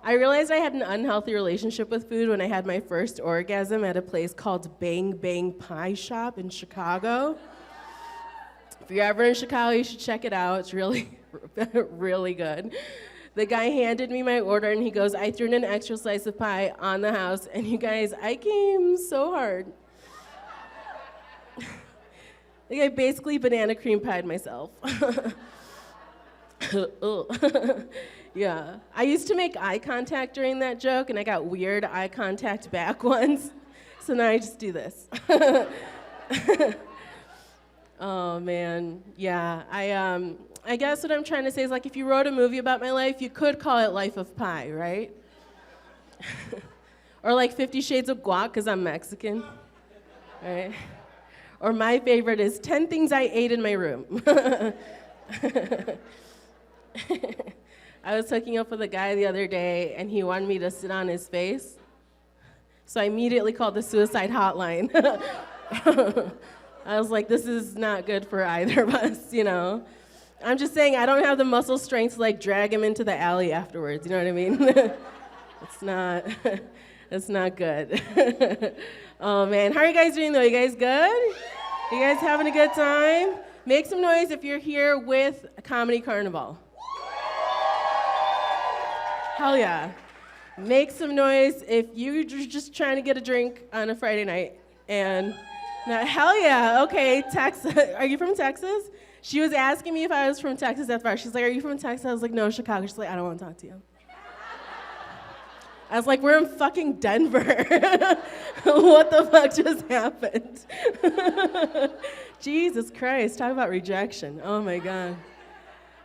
I realized I had an unhealthy relationship with food when I had my first orgasm at a place called Bang Bang Pie Shop in Chicago. If you're ever in Chicago, you should check it out. It's really, really good. The guy handed me my order and he goes, I threw in an extra slice of pie on the house, and you guys, I came so hard. Like I basically banana cream pied myself. Yeah, I used to make eye contact during that joke, and I got weird eye contact back once, so now I just do this. Oh man, yeah, I guess what I'm trying to say is like if you wrote a movie about my life, you could call it Life of Pi, right? Or like 50 Shades of Guac, because I'm Mexican, right? Or my favorite is 10 Things I Ate in My Room. I was hooking up with a guy the other day, and he wanted me to sit on his face. So I immediately called the suicide hotline. I was like, this is not good for either of us, you know? I'm just saying, I don't have the muscle strength to like drag him into the alley afterwards, you know what I mean? It's not good. Oh man, how are you guys doing though? You guys good? You guys having a good time? Make some noise if you're here with Comedy Carnaval. Hell yeah. Make some noise if you're just trying to get a drink on a Friday night. And now, hell yeah, okay, Texas. Are you from Texas? She was asking me if I was from Texas at first. She's like, are you from Texas? I was like, no, Chicago. She's like, I don't want to talk to you. I was like, we're in fucking Denver. What the fuck just happened? Jesus Christ, talk about rejection. Oh my God.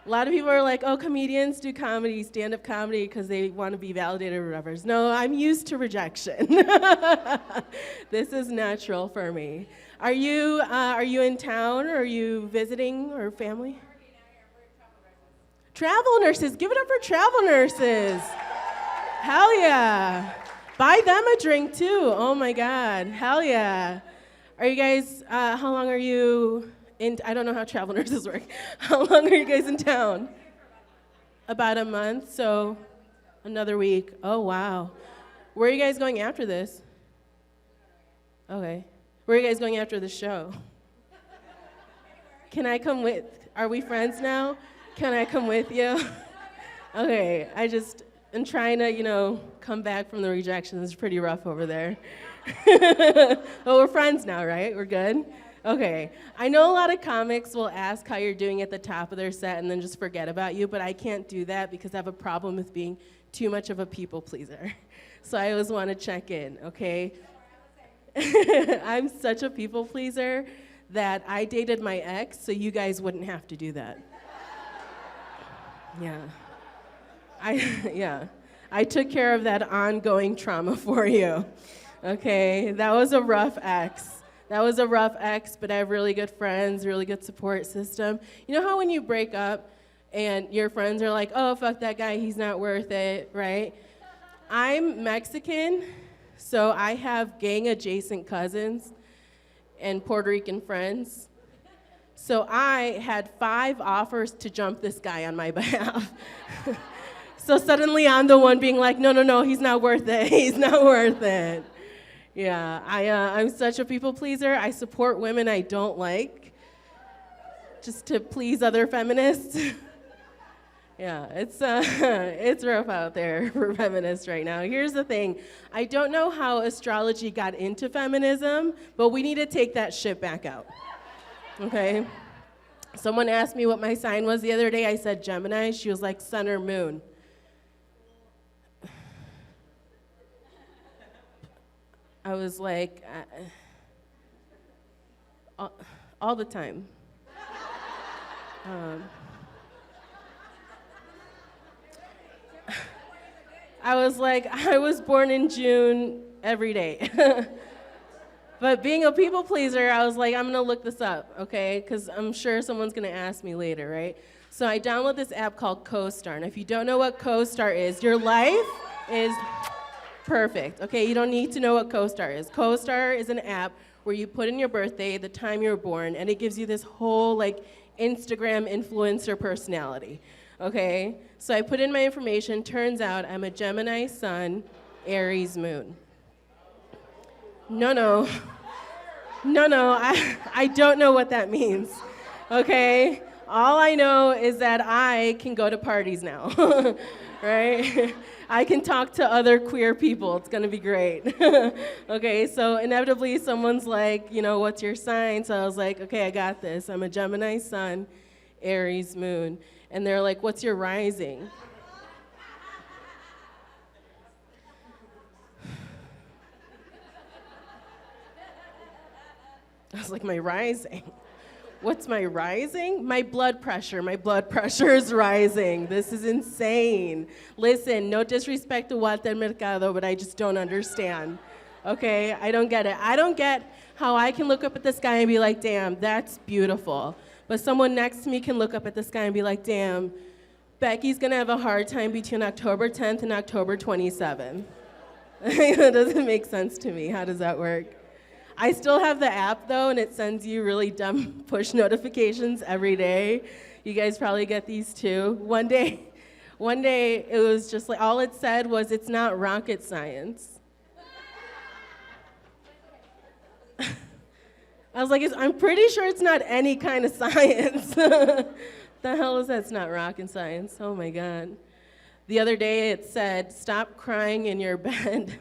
A lot of people are like, oh, comedians do comedy, stand-up comedy, because they want to be validated or whatever. No, I'm used to rejection. This is natural for me. Are you in town, or are you visiting, or family? Travel nurses, give it up for travel nurses. Hell yeah. Buy them a drink too, oh my God, hell yeah. Are you guys, how long are you in, I don't know how travel nurses work. How long are you guys in town? About a month, so another week. Oh, wow. Where are you guys going after this? Okay. Where are you guys going after the show? Can I come with, are we friends now? Can I come with you? Okay, I'm trying to, come back from the rejection. It's pretty rough over there. But we're friends now, right? We're good? Okay. I know a lot of comics will ask how you're doing at the top of their set and then just forget about you, but I can't do that because I have a problem with being too much of a people pleaser. So I always want to check in, okay? I'm such a people pleaser that I dated my ex so you guys wouldn't have to do that. Yeah. I took care of that ongoing trauma for you. Okay, that was a rough ex. But I have really good friends, really good support system. You know how when you break up and your friends are like, oh, fuck that guy, he's not worth it, right? I'm Mexican, so I have gang-adjacent cousins and Puerto Rican friends. So I had 5 offers to jump this guy on my behalf. So suddenly I'm the one being like, no, he's not worth it. He's not worth it. Yeah, I'm such a people pleaser. I support women I don't like just to please other feminists. Yeah, it's rough out there for feminists right now. Here's the thing. I don't know how astrology got into feminism, but we need to take that shit back out. Okay? Someone asked me what my sign was the other day. I said Gemini. She was like, sun or moon? I was like, all the time. I was like, I was born in June every day. But being a people pleaser, I was like, I'm gonna look this up, okay? Because I'm sure someone's gonna ask me later, right? So I downloaded this app called CoStar. And if you don't know what CoStar is, your life is perfect, okay? You don't need to know what CoStar is. CoStar is an app where you put in your birthday, the time you were born, and it gives you this whole Instagram influencer personality, okay? So I put in my information. Turns out I'm a Gemini sun, Aries moon. No, I don't know what that means, okay? All I know is that I can go to parties now, right? I can talk to other queer people. It's gonna be great. Okay, so inevitably someone's like, what's your sign? So I was like, okay, I got this. I'm a Gemini sun, Aries moon. And they're like, what's your rising? I was like, my rising? What's my rising? My blood pressure. My blood pressure is rising. This is insane. Listen, no disrespect to Walter Mercado, but I just don't understand. Okay, I don't get it. I don't get how I can look up at the sky and be like, damn, that's beautiful. But someone next to me can look up at the sky and be like, damn, Becky's gonna have a hard time between October 10th and October 27th. That doesn't make sense to me. How does that work? I still have the app though, and it sends you really dumb push notifications every day. You guys probably get these too. One day it was just like, all it said was, it's not rocket science. I was like, I'm pretty sure it's not any kind of science. The hell is that? It's not rocket science. Oh my God. The other day it said, stop crying in your bed.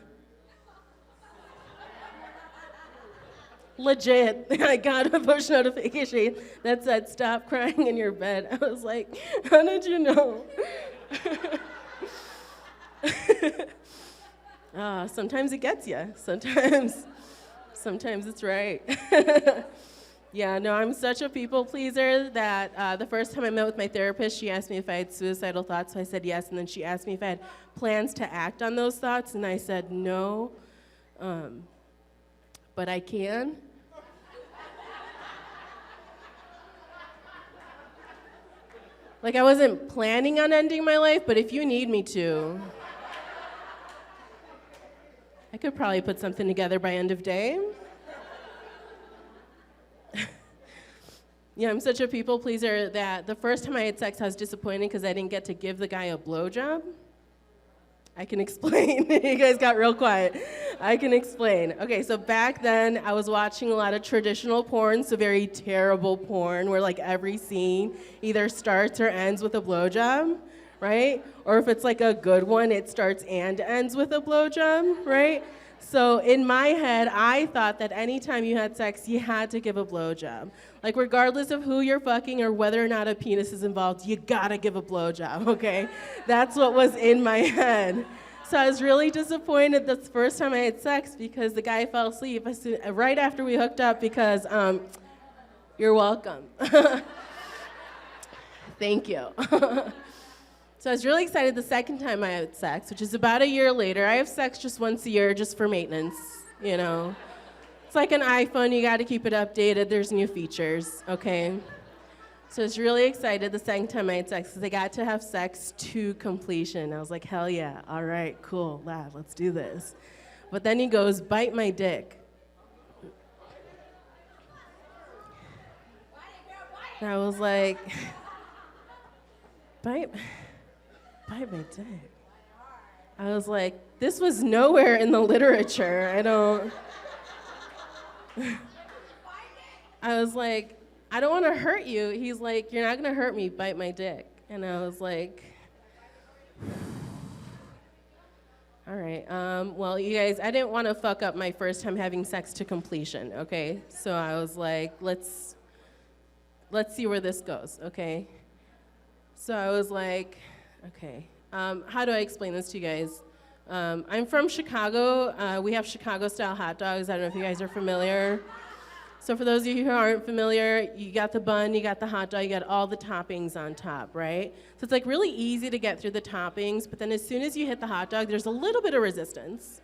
Legit, I got a push notification that said, stop crying in your bed. I was like, how did you know? Sometimes it gets you. Sometimes it's right. Yeah, no, I'm such a people pleaser that the first time I met with my therapist, she asked me if I had suicidal thoughts, so I said yes, and then she asked me if I had plans to act on those thoughts, and I said no, but I can. Like, I wasn't planning on ending my life, but if you need me to, I could probably put something together by end of day. Yeah, I'm such a people pleaser that the first time I had sex, I was disappointed because I didn't get to give the guy a blowjob. I can explain. You guys got real quiet. I can explain. Okay, so back then, I was watching a lot of traditional porn, so very terrible porn, where like every scene either starts or ends with a blowjob, right? Or if it's like a good one, it starts and ends with a blowjob, right? So in my head, I thought that anytime you had sex, you had to give a blowjob. Like, regardless of who you're fucking or whether or not a penis is involved, you gotta give a blowjob, okay? That's what was in my head. So I was really disappointed the first time I had sex because the guy fell asleep right after we hooked up because, you're welcome. Thank you. So I was really excited the second time I had sex, which is about a year later. I have sex just once a year just for maintenance, you know. It's like an iPhone, you gotta keep it updated, there's new features, okay? So I was really excited the second time I had sex because I got to have sex to completion. I was like, hell yeah, all right, cool, lad, let's do this. But then he goes, bite my dick. And I was like, bite my dick. I was like, this was nowhere in the literature. I was like, I don't want to hurt you. He's like, you're not going to hurt me, bite my dick. And I was like, all right, well, you guys, I didn't want to fuck up my first time having sex to completion, okay? So I was like, let's see where this goes, okay? So I was like, okay, how do I explain this to you guys? I'm from Chicago. We have Chicago-style hot dogs. I don't know if you guys are familiar. So for those of you who aren't familiar, you got the bun, you got the hot dog, you got all the toppings on top, right? So it's like really easy to get through the toppings, but then as soon as you hit the hot dog, there's a little bit of resistance.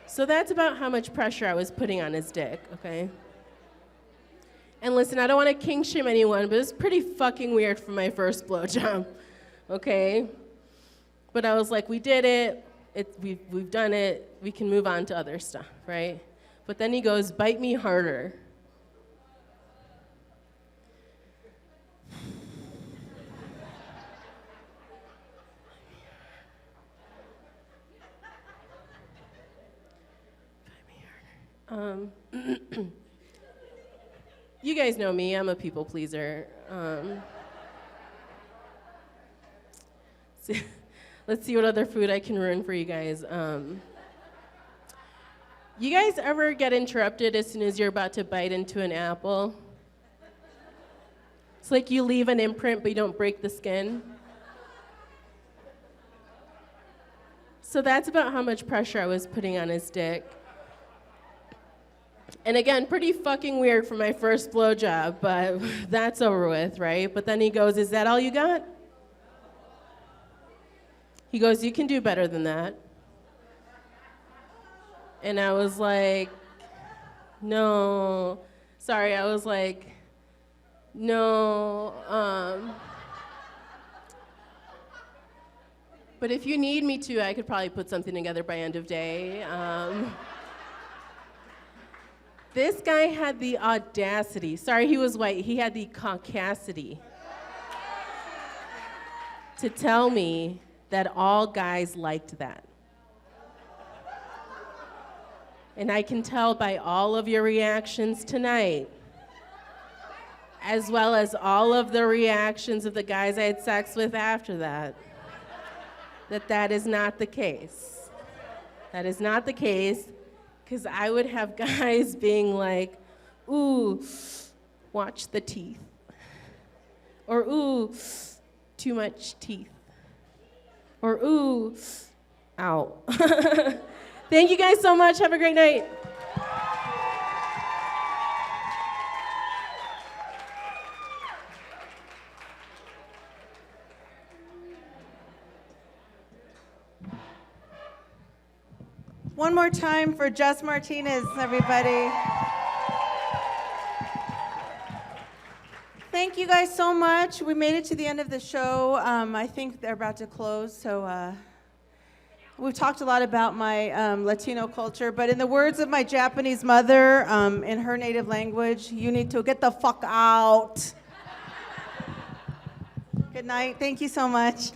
So that's about how much pressure I was putting on his dick, okay? And listen, I don't want to kink shame anyone, but it's pretty fucking weird for my first blowjob, okay? But I was like, we did it. We've done it. We can move on to other stuff, right? But then he goes, bite me harder. You guys know me, I'm a people pleaser. Let's see what other food I can ruin for you guys. You guys ever get interrupted as soon as you're about to bite into an apple? It's like you leave an imprint, but you don't break the skin. So that's about how much pressure I was putting on his dick. And again, pretty fucking weird for my first blowjob, but that's over with, right? But then he goes, is that all you got? He goes, you can do better than that. And I was like, no. Sorry, I was like, no. But if you need me to, I could probably put something together by end of day. This guy had the audacity. Sorry, he was white. He had the caucasity to tell me that all guys liked that. And I can tell by all of your reactions tonight, as well as all of the reactions of the guys I had sex with after that, that is not the case. That is not the case, because I would have guys being like, ooh, watch the teeth. Or ooh, too much teeth. Or ooh, ow. Thank you guys so much. Have a great night. One more time for Jess Martínez, everybody. Thank you guys so much. We made it to the end of the show. I think they're about to close, so we've talked a lot about my Latino culture, but in the words of my Japanese mother, in her native language, you need to get the fuck out. Good night. Thank you so much.